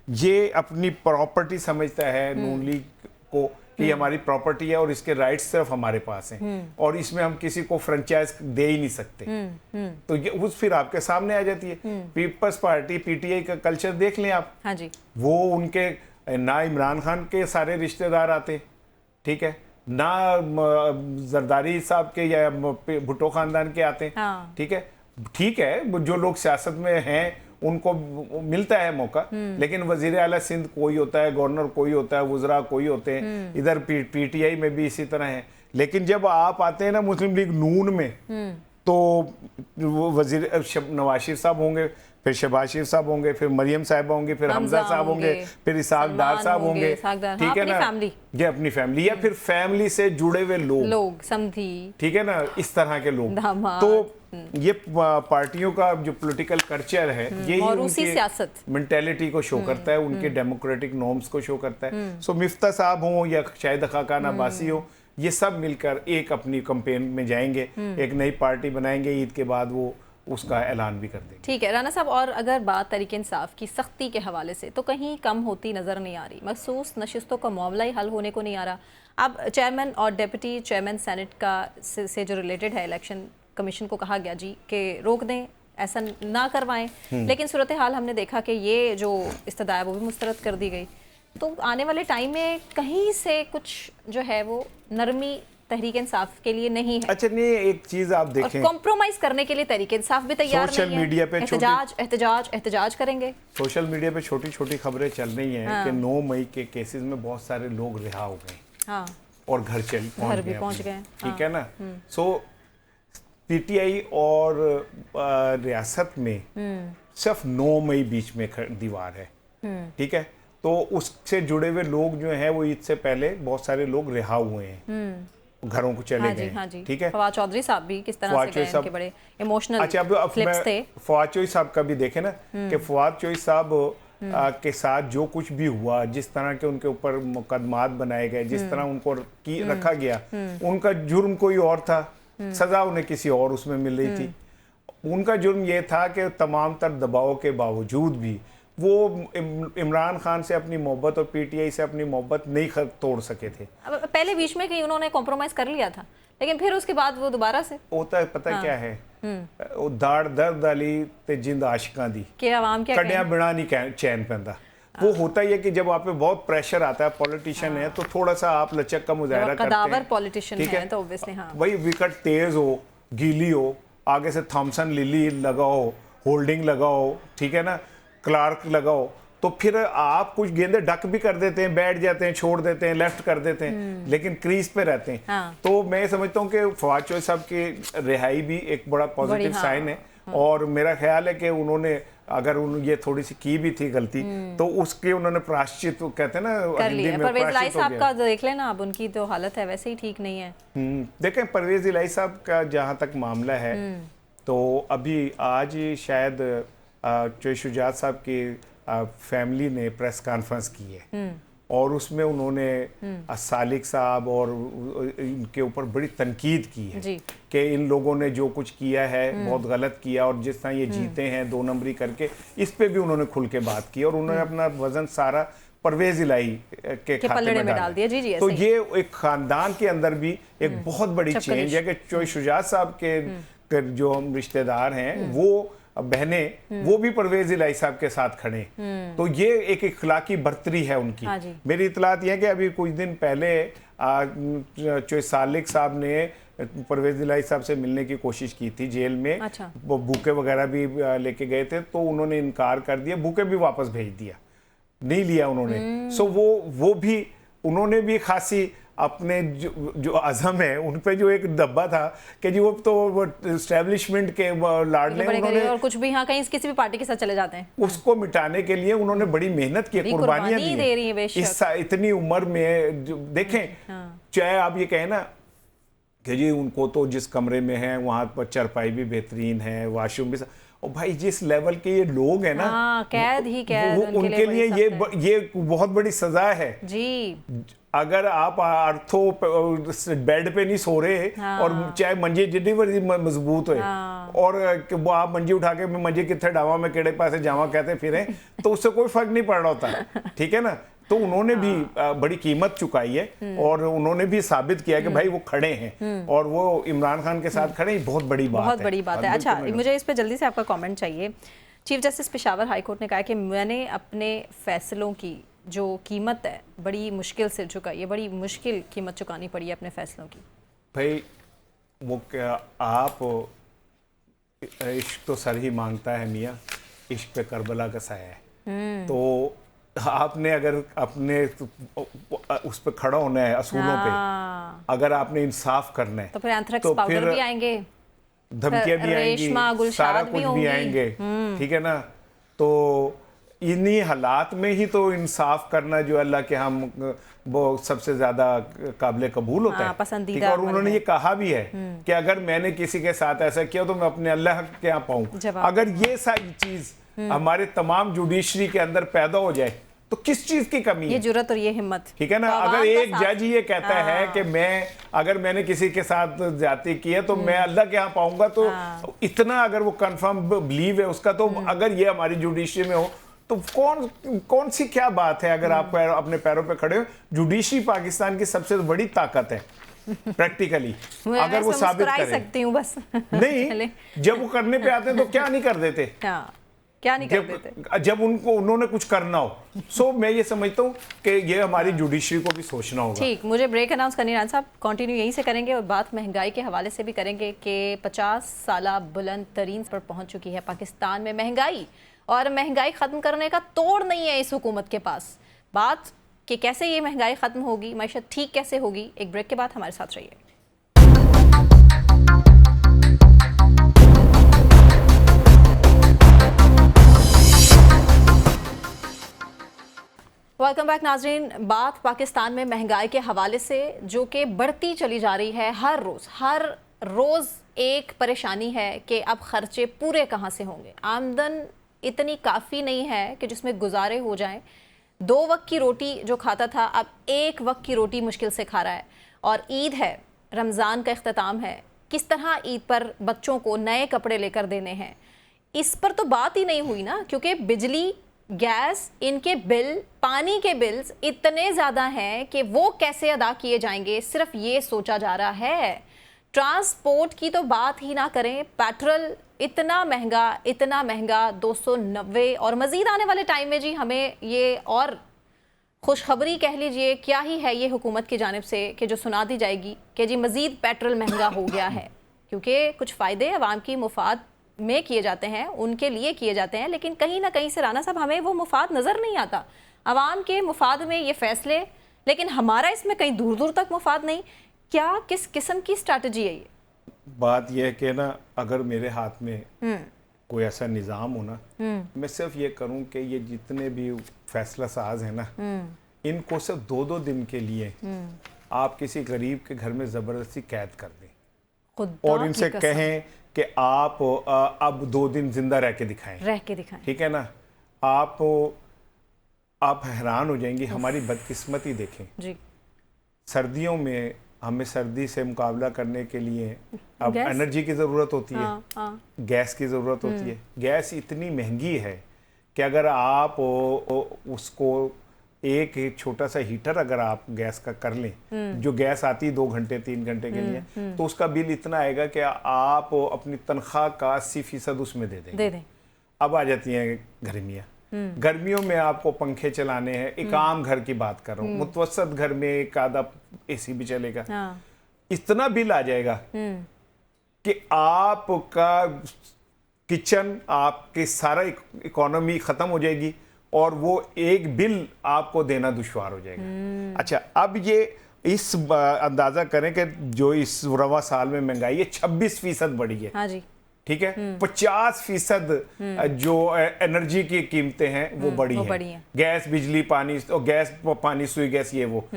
ये अपनी प्रॉपर्टी समझता है नून लीग को कि हमारी प्रॉपर्टी है और इसके राइट्स सिर्फ हमारे पास हैं और इसमें हम किसी को फ्रेंचाइज दे ही नहीं सकते। तो ये उस फिर आपके सामने आ जाती है। पीपल्स पार्टी पीटीआई का कल्चर देख लें आप। हाँ जी। वो उनके ना इमरान खान के सारे रिश्तेदार आते, ठीक है, ना जरदारी साहब के या भुट्टो खानदान के आते। ठीक है, जो लोग सियासत में हैं उनको मिलता है मौका, लेकिन वजीर आला सिंध कोई होता है, गवर्नर कोई होता है, वुज़रा कोई होते हैं, इधर पीटीआई में भी इसी तरह है। लेकिन जब आप आते हैं ना मुस्लिम लीग नून में, तो वो वजीर नवाज शरीफ साहब होंगे, फिर शहबाज शरीफ साहब होंगे, फिर मरियम साहब होंगे, फिर हमजा साहब होंगे, फिर इसाक डार साहब होंगे, ठीक है ना, ये अपनी फैमिली, या फिर फैमिली से जुड़े हुए लोग समझी, ठीक है ना, इस तरह के लोग। तो ये पार्टियों का जो पॉलिटिकल कल्चर है ये उनकी सियासत मेंटेलिटी को शो करता है, उनके डेमोक्रेटिक नॉर्म्स को शो करता है। सो मिफ्ता साहब हो या शाहिद खाकान अब्बासी हो, ये सब मिलकर एक अपनी कैंपेन में जाएंगे, एक नई पार्टी बनाएंगे, ईद के बाद वो उसका ऐलान भी कर देंगे। ठीक है राना साहब, और अगर बात तहरीक इंसाफ की सख्ती के हवाले से तो कहीं कम होती नज़र नहीं आ रही, मखसूस नशिस्तों का मामला ही हल होने को नहीं आ रहा। अब चेयरमैन और डिप्टी चेयरमैन सेनेट का से जो रिलेटेड है, इलेक्शन कमीशन को कहा गया जी कि रोक दें, ऐसा ना करवाएं, लेकिन सूरत हाल हमने देखा कि ये जो इस्तदा है वो भी मुस्तरद कर दी गई। तो आने वाले टाइम में कहीं से कुछ जो है वो नरमी तहरीक इंसाफ के लिए नहीं है। अच्छा नहीं, एक चीज आप देखें, कॉम्प्रोमाइज करने के लिए तहरीक इंसाफ भी तैयार सोशल नहीं है। मीडिया पे एहतजाज करेंगे। सोशल मीडिया पे छोटी छोटी खबरें चल रही हैं कि 9 मई के केसेस में बहुत सारे लोग रिहा हो गए, हाँ, और घर पहुंच गए, ठीक है ना। सो पीटीआई और रियासत में सिर्फ 9 मई बीच में दीवार है, ठीक है। तो उससे जुड़े हुए लोग जो हैं वो ईद से पहले बहुत सारे लोग रिहा हुए हैं, घरों को चले गए, हाँ जी। ठीक है। फवाद चौधरी साहब भी किस तरह से गए, उनके बड़े इमोशनल क्लिप्स थे। फवाद चौधरी साहब का भी देखे ना कि फवाद चौधरी साहब के साथ जो कुछ भी हुआ, जिस तरह के उनके ऊपर मुकदमात बनाए गए, जिस तरह उनको रखा गया, उनका जुर्म कोई और था, सजा उन्हें किसी और उसमें मिल रही थी। उनका जुर्म ये था कि तमाम तर दबाव के बावजूद भी वो इमरान खान से अपनी मोहब्बत और पीटीआई से अपनी मोहब्बत नहीं तोड़ सके थे। पहले बीच में कहीं उन्होंने कॉम्प्रोमाइज कर लिया था, लेकिन फिर उसके बाद वो दोबारा से होता है, पता क्या है, वो दाड़ दर्द वाली ते जिंद आशिकां दी कि आवाम क्या कड़िया बिना नहीं चैन पैंदा। वो होता ही है कि जब आप पे बहुत प्रेशर आता है, पॉलिटिशियन है, तो थोड़ा सा आप लचक का मुजाहरा करते हैं, पॉलिटिशियन है तो ऑब्वियसली हाँ, वही विकेट तेज हो, गीली हो, आगे से थॉमसन लिली लगाओ, होल्डिंग लगाओ, ठीक है ना, क्लार्क लगाओ, तो फिर आप कुछ गेंदे डक भी कर देते हैं, बैठ जाते हैं, छोड़ देते हैं, लेफ्ट कर देते हैं, लेकिन क्रीज पे रहते हैं। हाँ। तो मैं समझता हूँ कि फवाद चौधरी साहब की रिहाई भी एक बड़ा पॉजिटिव साइन है, और मेरा ख्याल है कि उन्होंने अगर ये थोड़ी सी की भी थी गलती, तो उसके उन्होंने प्रायश्चित कहते हैं ना हिंदी में, परवेज इलाही साहब का देख लेना, अब उनकी तो हालत है वैसे ही ठीक नहीं है। देखें, परवेज इलाही साहब का जहाँ तक मामला है, तो अभी आज शायद चौधरी शुजात साहब की फैमिली ने प्रेस कॉन्फ्रेंस की है, और उसमें उन्होंने सालिक साहब और इनके ऊपर बड़ी तनकीद की है कि इन लोगों ने जो कुछ किया है बहुत गलत किया, और जिस तरह ये जीते हैं 2 नंबरी करके, इस पे भी उन्होंने खुल के बात की, और उन्होंने अपना वजन सारा परवेज इलाही के खाते में डाल दिया। जी, तो ये एक खानदान के अंदर भी एक बहुत बड़ी चेंज है कि चौधरी शुजात साहब के जो हम रिश्तेदार हैं, वो बहनें, वो भी परवेज इलाही साहब के साथ खड़े। तो ये एक इखलाकी बर्तरी है उनकी। हाँ, मेरी इतलात ये है कि अभी कुछ दिन पहले चौधरी सालिक साहब ने परवेज इलाही साहब से मिलने की कोशिश की थी जेल में। अच्छा। वो बुके वगैरह भी लेके गए थे, तो उन्होंने इनकार कर दिया, बुके भी वापस भेज दिया, नहीं लिया उन्होंने। सो वो भी उन्होंने भी खासी अपने जो अज़म है उन पे जो एक दब्बा था कि जी वो तो एस्टेब्लिशमेंट के लाडले उन्होंने, और कुछ भी हाँ कहीं किसी भी पार्टी के साथ चले जाते हैं, उसको मिटाने के लिए उन्होंने बड़ी मेहनत की, कुर्बानियां दी इस इतनी उम्र में। देखें, चाहे आप ये कहें ना कि जी उनको तो जिस कमरे में है वहाँ पर चरपाई भी बेहतरीन है, वॉशरूम भी, और भाई जिस लेवल के ये लोग हैं ना, कैद ही कैद, उनके लिए ये बहुत बड़ी सजा है जी। अगर आप अर्थो बेड पे नहीं सो रहे, और चाहे मंजी जितनी बड़ी मजबूत हो, और वो आप मंजी उठा के मंजी कितने डावा में केड़े पासे जावा कहते फिरे, तो उससे कोई फर्क नहीं पड़ रहा होता, ठीक है ना। तो उन्होंने भी बड़ी कीमत चुकाई है, और उन्होंने भी साबित किया कि भाई वो खड़े हैं, और वो इमरान खान के साथ खड़े, बहुत बड़ी बात है। अच्छा, मुझे इस पे जल्दी से आपका कमेंट चाहिए। Chief justice Peshawar high court ने कहा कि मैंने अपने फैसलों की जो कीमत है बड़ी मुश्किल से चुकाई है, बड़ी मुश्किल कीमत चुकानी पड़ी है अपने फैसलों की। भाई वो क्या, आप इश्क तो सर ही मांगता है मियाँ, इश्क पे करबला का साया है। तो आपने अगर अपने उस पर खड़ा होना है, असूलों पे, अगर आपने इंसाफ करना है, तो फिर एंथ्रेक्स पाउडर भी आएंगे। धमकियां भी रेशमा, आएंगी, गुलशाद सारा भी कुछ भी होंगी। आएंगे, ठीक है ना। तो इन्हीं हालात में ही तो इंसाफ करना जो अल्लाह के हम वो सबसे ज्यादा काबिल कबूल होता है, ठीक पसंदीदा है। और अमल उन्होंने है। ये कहा भी है कि अगर मैंने किसी के साथ ऐसा किया तो मैं अपने अल्लाह के यहाँ पाऊं। जवाब अगर ये सारी चीज हमारे तमाम जुडिशरी के अंदर पैदा हो जाए तो किस चीज की कमी ये है, जुर्रत और ये हिम्मत, ठीक है ना। तो अगर आवाम का एक साथ- जज ये कहता है कि अगर मैंने किसी के साथ ज्यादती की है तो मैं अल्लाह के यहाँ पाऊंगा, तो इतना अगर वो कंफर्म बिलीव है उसका, तो अगर ये हमारी जुडिशरी में हो तो कौन सी क्या बात है। अगर आप अपने पैरों पे खड़े हो, जुडिशरी पाकिस्तान की सबसे बड़ी ताकत है प्रैक्टिकली, अगर वो साबित मुस्कुरा ही करें। सकती हूँ बस नहीं, जब वो करने पे आते हैं तो क्या नहीं कर देते, क्या नहीं कर देते। जब उन्होंने कुछ करना हो। सो मैं ये समझता हूँ कि ये हमारी जुडिशरी को भी सोचना होगा। ठीक, मुझे ब्रेक अनाउंस करनी है साहब, कंटिन्यू यहीं से करेंगे और बात महंगाई के हवाले से भी करेंगे कि 50 साला बुलंद तरीन पर पहुंच चुकी है पाकिस्तान में महंगाई, और महंगाई ख़त्म करने का तोड़ नहीं है इस हुकूमत के पास। बात कि कैसे ये महंगाई ख़त्म होगी, मैशत ठीक कैसे होगी, एक ब्रेक के बाद हमारे साथ रहिए। वेलकम बैक नाजरीन। बात पाकिस्तान में महंगाई के हवाले से जो कि बढ़ती चली जा रही है, हर रोज़ एक परेशानी है कि अब खर्चे पूरे कहाँ से होंगे। आमदन इतनी काफ़ी नहीं है कि जिसमें गुजारे हो जाएं। 2 वक्त की रोटी जो खाता था अब 1 वक्त की रोटी मुश्किल से खा रहा है। और ईद है, रमज़ान का इख्तिताम है, किस तरह ईद पर बच्चों को नए कपड़े लेकर देने हैं, इस पर तो बात ही नहीं हुई ना, क्योंकि बिजली, गैस, इनके बिल, पानी के बिल्स इतने ज़्यादा हैं कि वो कैसे अदा किए जाएंगे, सिर्फ ये सोचा जा रहा है। ट्रांसपोर्ट की तो बात ही ना करें, पेट्रोल इतना महंगा 290, और मज़ीद आने वाले टाइम में जी हमें ये और खुशखबरी कह लीजिए क्या ही है ये हुकूमत की जानिब से कि जो सुना दी जाएगी कि जी मज़ीद पेट्रोल महंगा हो गया है, क्योंकि कुछ फ़ायदे अवाम की मुफाद में किए जाते हैं, उनके लिए किए जाते हैं, लेकिन कहीं ना कहीं से राना साहब हमें वो मुफाद नज़र नहीं आता। अवाम के मुफाद में ये फ़ैसले, लेकिन हमारा इसमें कहीं दूर दूर तक मुफाद नहीं। क्या किस किस्म की स्ट्रैटेजी है ये? बात यह है कि ना, अगर मेरे हाथ में कोई ऐसा निज़ाम हो ना, मैं सिर्फ ये करूं कि ये जितने भी फैसला साज है ना, इनको सिर्फ 2-2 दिन के लिए आप किसी गरीब के घर में ज़बरदस्ती कैद कर दें और इनसे कहें कि आप अब 2 दिन जिंदा रह के दिखाएं, ठीक है ना। आप हैरान हो जाएंगी। हमारी बदकिस्मती देखें जी। सर्दियों में हमें सर्दी से मुकाबला करने के लिए अब एनर्जी की ज़रूरत होती है, गैस की ज़रूरत होती है। गैस इतनी महंगी है कि अगर आप उसको एक छोटा सा हीटर अगर आप गैस का कर लें, जो गैस आती है 2 घंटे 3 घंटे के लिए, तो उसका बिल इतना आएगा कि आप अपनी तनख्वाह का 80% उसमें दे दें। अब आ जाती हैं गर्मियाँ। गर्मियों में आपको पंखे चलाने हैं, एक आम घर की बात कर रहा हूँ, मुतवसत घर में एक आधा एसी भी चलेगा, इतना बिल आ जाएगा कि आपका किचन, आपकी सारा इकोनॉमी खत्म हो जाएगी और वो एक बिल आपको देना दुश्वार हो जाएगा। अच्छा, अब ये इस अंदाजा करें कि जो इस रवा साल में महंगाई है 26% बढ़ी है। हाँ जी, ठीक है। 50% जो एनर्जी की कीमतें हैं वो बढ़ी हैं। गैस, बिजली, पानी, गैस, पानी, सुई गैस, ये वो।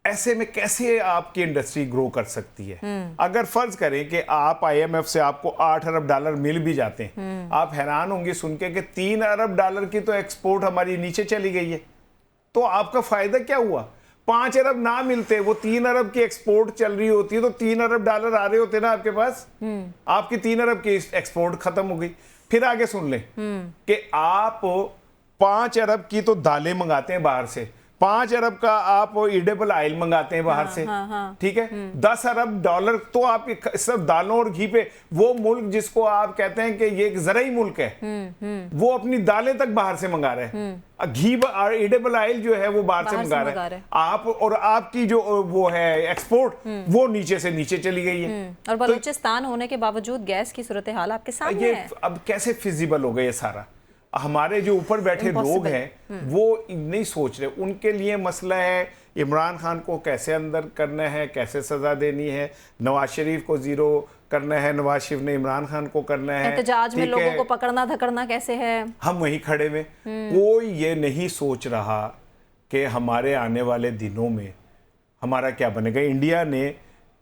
ऐसे में कैसे आपकी इंडस्ट्री ग्रो कर सकती है? अगर फर्ज करें कि आप IMF से आपको $8 अरब मिल भी जाते हैं, आप हैरान होंगे सुन के कि $3 अरब की तो एक्सपोर्ट हमारी नीचे चली गई है। तो आपका फायदा क्या हुआ? 5 अरब ना मिलते, वो 3 अरब की एक्सपोर्ट चल रही होती है, तो $3 अरब आ रहे होते ना आपके पास। आपकी 3 अरब की एक्सपोर्ट खत्म हो गई। फिर आगे सुन लें कि आप 5 अरब की तो दालें मंगाते हैं बाहर से, 5 अरब का आप ईडेबल ऑयल मंगाते हैं बाहर से, ठीक है। $10 अरब तो आप सिर्फ दालों और घी पे, वो मुल्क जिसको आप कहते हैं कि ये एक ज़राई मुल्क है, वो अपनी दालें तक बाहर से मंगा रहे हैं, घी और ईडेबल ऑयल जो है वो बाहर से मंगा रहे हैं आप, और आपकी जो वो है एक्सपोर्ट वो नीचे से नीचे चली गई है। और बलूचिस्तान होने के बावजूद गैस की सूरत हाल आपके सामने है। अब कैसे फिजिबल हो गए ये सारा? हमारे जो ऊपर बैठे लोग हैं वो नहीं सोच रहे। उनके लिए मसला है इमरान खान को कैसे अंदर करना है, कैसे सज़ा देनी है, नवाज शरीफ को ज़ीरो करना है, नवाज शरीफ ने इमरान खान को करना है, एहतजाज में लोगों को पकड़ना धकड़ना कैसे है, हम वहीं खड़े में। कोई ये नहीं सोच रहा कि हमारे आने वाले दिनों में हमारा क्या बनेगा। इंडिया ने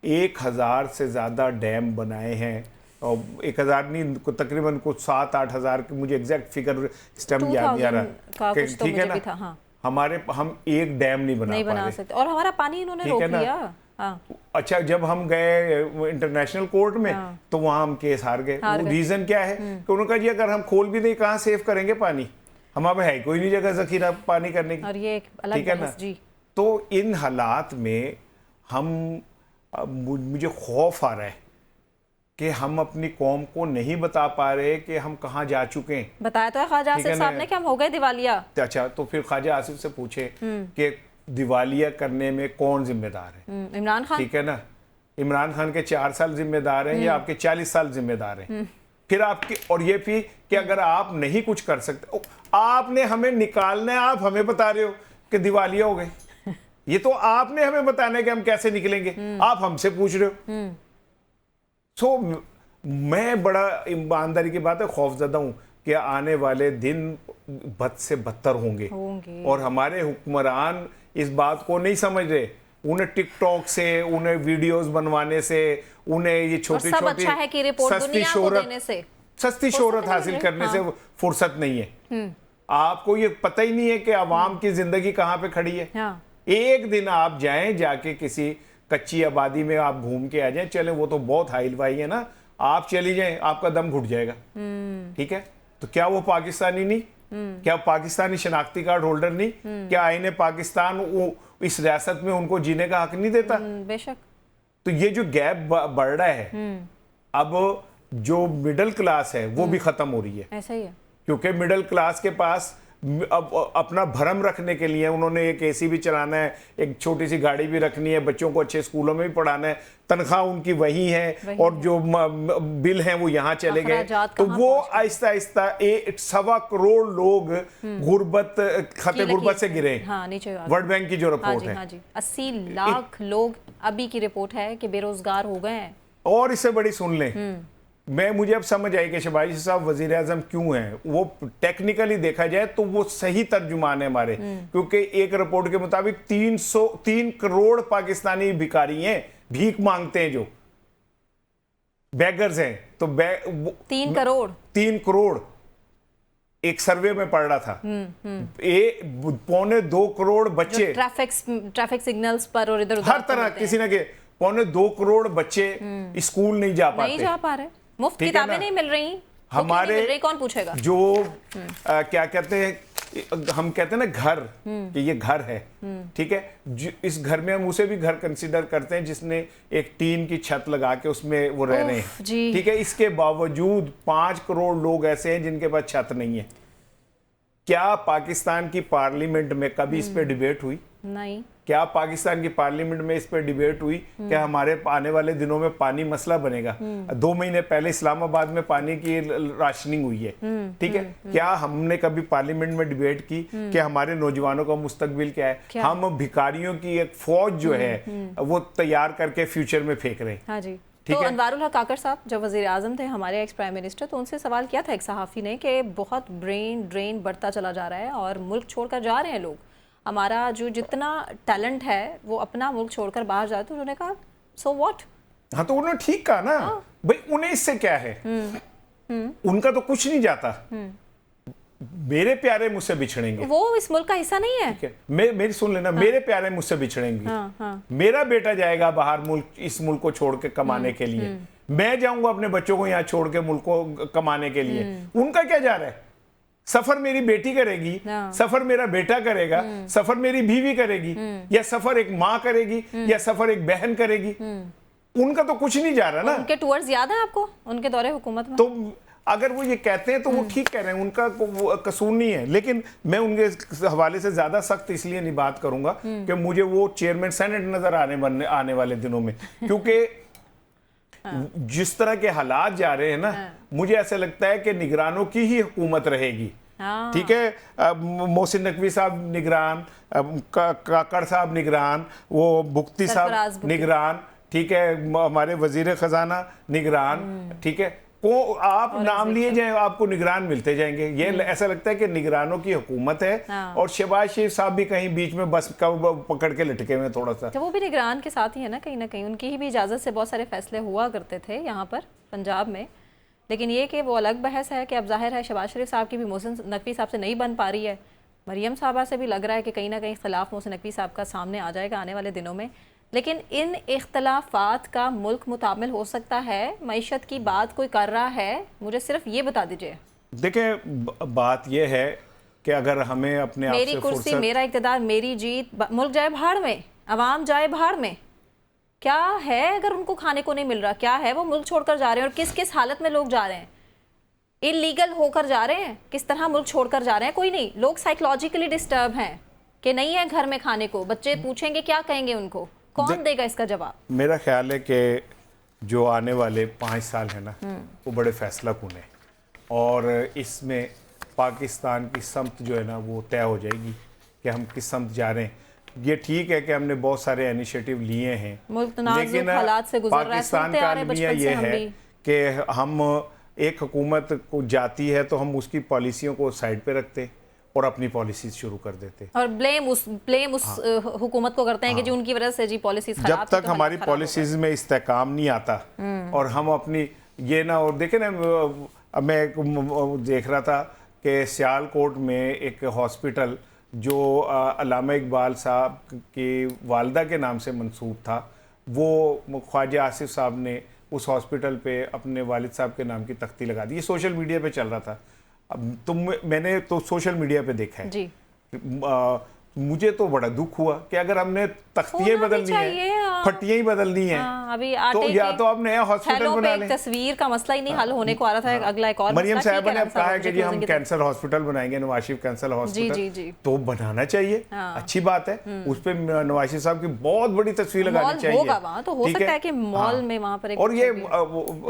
1000 से ज़्यादा डैम बनाए हैं, और 1000 नहीं, तकरीबन कुछ 7-8 हज़ार, मुझे एग्जैक्ट फिगर इस टाइम याद नहीं आ रहा, ठीक है ना। हाँ। हम एक डैम नहीं बना सकते, और हमारा पानी इन्होंने रोक लिया। हाँ। अच्छा, जब हम गए इंटरनेशनल कोर्ट में, हाँ। तो वहां हम केस हार गए। रीजन क्या है कि उन्होंने कहा जी अगर हम खोल भी दें कहाँ सेव करेंगे पानी, हमारे है कोई नहीं जगह जखीरा पानी करने की, और ये एक अलग ठीक है ना जी। तो इन हालात में मुझे खौफ आ रहा है कि हम अपनी कौम को नहीं बता पा रहे कि हम कहाँ जा चुके हैं। बताया तो है ख्वाजा आसिफ साहब ने कि हम हो गए दिवालिया। अच्छा, तो फिर ख्वाजा आसिफ से पूछे कि दिवालिया करने में कौन जिम्मेदार है? इमरान खान, ठीक है ना। इमरान खान के 4 साल जिम्मेदार हैं या आपके 40 साल जिम्मेदार हैं? फिर आपके, और ये भी कि अगर आप नहीं कुछ कर सकते, आपने हमें निकालना है, आप हमें बता रहे हो कि दिवालिया हो गए। ये तो आपने हमें बताना है कि हम कैसे निकलेंगे, आप हमसे पूछ रहे हो। सो मैं बड़ा ईमानदारी की बात है खौफजदा हूं कि आने वाले दिन बद से बदतर होंगे। और हमारे हुक्मरान इस बात को नहीं समझ रहे। उन्हें टिकटॉक से, उन्हें वीडियोस बनवाने से, उन्हें ये छोटी छोटी सस्ती शोहरत हासिल करने से फुर्सत नहीं है। आपको ये पता ही नहीं है कि आवाम की जिंदगी कहाँ पे खड़ी है। एक दिन आप जाएं, जाके किसी कच्ची आबादी में आप घूम के आ जाएं, चले वो तो बहुत हाइल वाई है ना, आप चली जाएं आपका दम घुट जाएगा। ठीक है, तो क्या वो पाकिस्तानी नहीं? क्या पाकिस्तानी शनाख्ती कार्ड होल्डर नहीं? क्या आईने पाकिस्तान वो इस रियासत में उनको जीने का हक नहीं देता? बेशक। तो ये जो गैप बढ़ रहा है, अब जो मिडिल क्लास है वो भी खत्म हो रही है। ऐसा ही है, क्योंकि मिडिल क्लास के पास अब अपना भरम रखने के लिए उन्होंने एक एसी भी चलाना है, एक छोटी सी गाड़ी भी रखनी है, बच्चों को अच्छे स्कूलों में भी पढ़ाना है, तनख्वाह उनकी वही है, और जो बिल हैं वो यहाँ चले गए। तो वो आहिस्ता आहिस्ता 1.25 करोड़ लोग गुर्बत, खते गुर्बत से गिरे। हाँ, नीचे वर्ल्ड बैंक की जो रिपोर्ट है, 80 लाख लोग अभी की रिपोर्ट है कि बेरोजगार हो गए हैं। और इससे बड़ी सुन लें, मुझे अब समझ आई कि शहबाज साहब वजीर आजम क्यों हैं। वो टेक्निकली देखा जाए तो वो सही तर्जुमान है हमारे, क्योंकि एक रिपोर्ट के मुताबिक 3 करोड़ पाकिस्तानी भिखारी हैं, भीख मांगते हैं, जो बेगर्स हैं। तो 3 करोड़ एक सर्वे में पढ़ रहा था। 2.25 करोड़ बच्चे ट्रैफिक सिग्नल्स पर और इधर हर तरह किसी न के 2.25 करोड़ बच्चे स्कूल नहीं जा पा रहे, मुफ्त किताबें नहीं मिल रही, हमारे कौन पूछेगा? जो क्या कहते हैं, हम कहते हैं ना घर, कि ये घर है, ठीक है, इस घर में हम उसे भी घर कंसीडर करते हैं जिसने एक टीन की छत लगा के उसमें वो रह रहे हैं, ठीक है। इसके बावजूद 5 करोड़ लोग ऐसे हैं जिनके पास छत नहीं है। क्या पाकिस्तान की पार्लियामेंट में कभी इस पे डिबेट हुई? नहीं। क्या पाकिस्तान की पार्लियामेंट में इस पर डिबेट हुई कि हमारे आने वाले दिनों में पानी मसला बनेगा? 2 महीने पहले इस्लामाबाद में पानी की राशनिंग हुई है, ठीक है। क्या हमने कभी पार्लियामेंट में डिबेट की कि हमारे नौजवानों का मुस्तकबिल क्या है? हम भिखारियों की एक फौज जो है वो तैयार करके फ्यूचर में फेंक रहे हैं। हाँ जी। तो अनवारुल हक काकर साहब जब वजीर आजम थे, हमारे एक्स प्राइम मिनिस्टर, तो उनसे सवाल किया था एक सहाफ़ी ने कि बहुत ब्रेन ड्रेन बढ़ता चला जा रहा है और मुल्क छोड़कर जा रहे हैं लोग, हमारा जो जितना टैलेंट है वो अपना मुल्क छोड़कर बाहर जाए। तो उन्होंने कहा सो व्हाट? हाँ, तो उन्होंने ठीक कहा ना, भाई उन्हें इससे क्या है, उनका तो कुछ नहीं जाता। मेरे प्यारे मुझसे बिछड़ेंगे, वो इस मुल्क का हिस्सा नहीं है। ठीक है, मेरी सुन लेना, मेरे प्यारे मुझसे बिछड़ेंगे, मेरा बेटा जाएगा बाहर मुल्क, इस मुल्क को छोड़ के कमाने के लिए, मैं जाऊंगा अपने बच्चों को यहाँ छोड़ के मुल्क को कमाने के लिए। उनका क्या जा रहा है? सफर मेरी बेटी करेगी, सफर मेरा बेटा करेगा, सफर मेरी बीवी करेगी, या सफर एक माँ करेगी, या सफर एक बहन करेगी। उनका तो कुछ नहीं जा रहा ना। उनके टूर्स याद है आपको, उनके दौरे हुकूमत में? तो अगर वो ये कहते हैं तो वो ठीक कह रहे हैं, उनका कसूर नहीं है। लेकिन मैं उनके हवाले से ज्यादा सख्त इसलिए नहीं बात करूंगा कि मुझे वो चेयरमैन सेनेट नजर आने वाले दिनों में, क्योंकि जिस तरह के हालात जा रहे हैं ना, मुझे ऐसा लगता है कि निगरानों की ही हुकूमत रहेगी। हाँ। ठीक है, मोहसिन नकवी साहब निगरान, काकड़ साहब निगरान, वो भुक्ती सरफराज साहब भुक्ती। निगरान, ठीक है, हमारे वजीर खजाना निगरान, ठीक है, को आप नाम लिए जाए आपको निगरान मिलते जाएंगे। ये ऐसा लगता है कि निगरानों की हुकूमत है। हाँ। और शहबाज शरीफ साहब भी कहीं बीच में बस का पकड़ के लटके हुए थोड़ा सा। तो वो भी निगरान के साथ ही है ना कहीं उनकी ही भी इजाज़त से बहुत सारे फैसले हुआ करते थे यहाँ पर पंजाब में। लेकिन ये कि वो अलग बहस है कि अब जाहिर है शहबाज शरीफ साहब की भी मोहसिन नकवी साहब से नहीं बन पा रही है, मरियम साहबा से भी लग रहा है कि कहीं ना कहीं इख्तलाफ मोहसिन नकवी साहब का सामने आ जाएगा आने वाले दिनों में। लेकिन इन इख्तलाफात का मुल्क मुतामिल हो सकता है, मईशत की बात कोई कर रहा है, मुझे सिर्फ ये बता दीजिए। देखें, बात यह है कि अगर हमें अपने आप मेरी से कुर्सी, मेरा इक़्तिदार, मेरी जीत, मुल्क जाए भाड़ में, अवाम जाए भाड़ में, क्या है अगर उनको खाने को नहीं मिल रहा? क्या है वो मुल्क छोड़कर जा रहे हैं और किस किस हालत में लोग जा रहे हैं? इलीगल होकर जा रहे हैं, किस तरह मुल्क छोड़कर जा रहे हैं? कोई नहीं, लोग साइकोलॉजिकली डिस्टर्ब हैं कि नहीं है घर में खाने को, बच्चे पूछेंगे क्या कहेंगे उनको, कौन देगा इसका जवाब? मेरा ख्याल है कि जो आने वाले 5 साल है ना, वो बड़े फैसला कुन है और इसमें पाकिस्तान की समत जो है ना वो तय हो जाएगी कि हम किस समत जा रहे हैं। ये ठीक है कि हमने बहुत सारे इनिशिएटिव लिए हैं, मुल्क नाजुक हालात से गुजर रहा है, पाकिस्तान का अलमिया ये है कि हम एक हुकूमत को जाती है तो हम उसकी पॉलिसियों को साइड पे रखते और अपनी पॉलिसीज शुरू कर देते और ब्लेम उस हुकूमत को करते हैं कि जी उनकी वजह से जी पॉलिसीज खराब जब तक हमारी पॉलिसीज में इस्तेकाम नहीं आता और हम अपनी ये ना। और देखे ना, मैं देख रहा था कि सियालकोट में एक हॉस्पिटल जो अल्लामा इकबाल साहब की वालदा के नाम से मंसूब था, वो ख्वाजा आसिफ साहब ने उस हॉस्पिटल पे अपने वालिद साहब के नाम की तख्ती लगा दी। ये सोशल मीडिया पे चल रहा था। अब मैंने तो सोशल मीडिया पे देखा है जी। मुझे तो बड़ा दुख हुआ कि अगर हमने तख्तियां बदलनी है, फटियां ही बदलनी है, अभी तो या तो आप नया हॉस्पिटल बना लें। तस्वीर का मसला ही नहीं हल होने को आ रहा था। अगला एक और मरियम साहबा ने अब कहा है कि जी हम कैंसर हॉस्पिटल बनाएंगे, नवाज शरीफ कैंसर हॉस्पिटल, तो बनाना चाहिए, अच्छी बात है। उस पे नवाज शरीफ साहब की बहुत बड़ी तस्वीर लगानी चाहिए, तो हो सकता है कि मॉल में वहां पर। और ये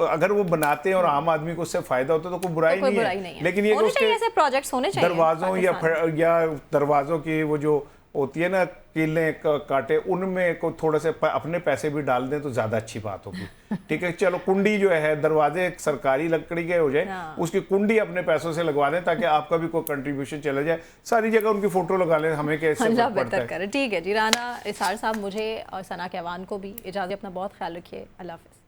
अगर वो बनाते हैं और आम आदमी को उससे फायदा होता है तो कोई बुराई नहीं है। लेकिन ये ऐसे प्रोजेक्ट्स होने चाहिए दरवाजों या दरवाजों की वो जो होती है ना कीलें काटे, उनमें को थोड़ा से अपने पैसे भी डाल दें तो ज्यादा अच्छी बात होगी। ठीक है, चलो कुंडी जो है, दरवाजे सरकारी लकड़ी के हो जाए, उसकी कुंडी अपने पैसों से लगवा दें ताकि आपका भी कोई कंट्रीब्यूशन चला जाए। सारी जगह उनकी फोटो लगा लें, हमें कैसे बेहतर करे। ठीक है जी, राना इसार साहब, मुझे और सना के अवान को भी इजाजत, अपना बहुत ख्याल रखिए। अल्लाह हाफिज।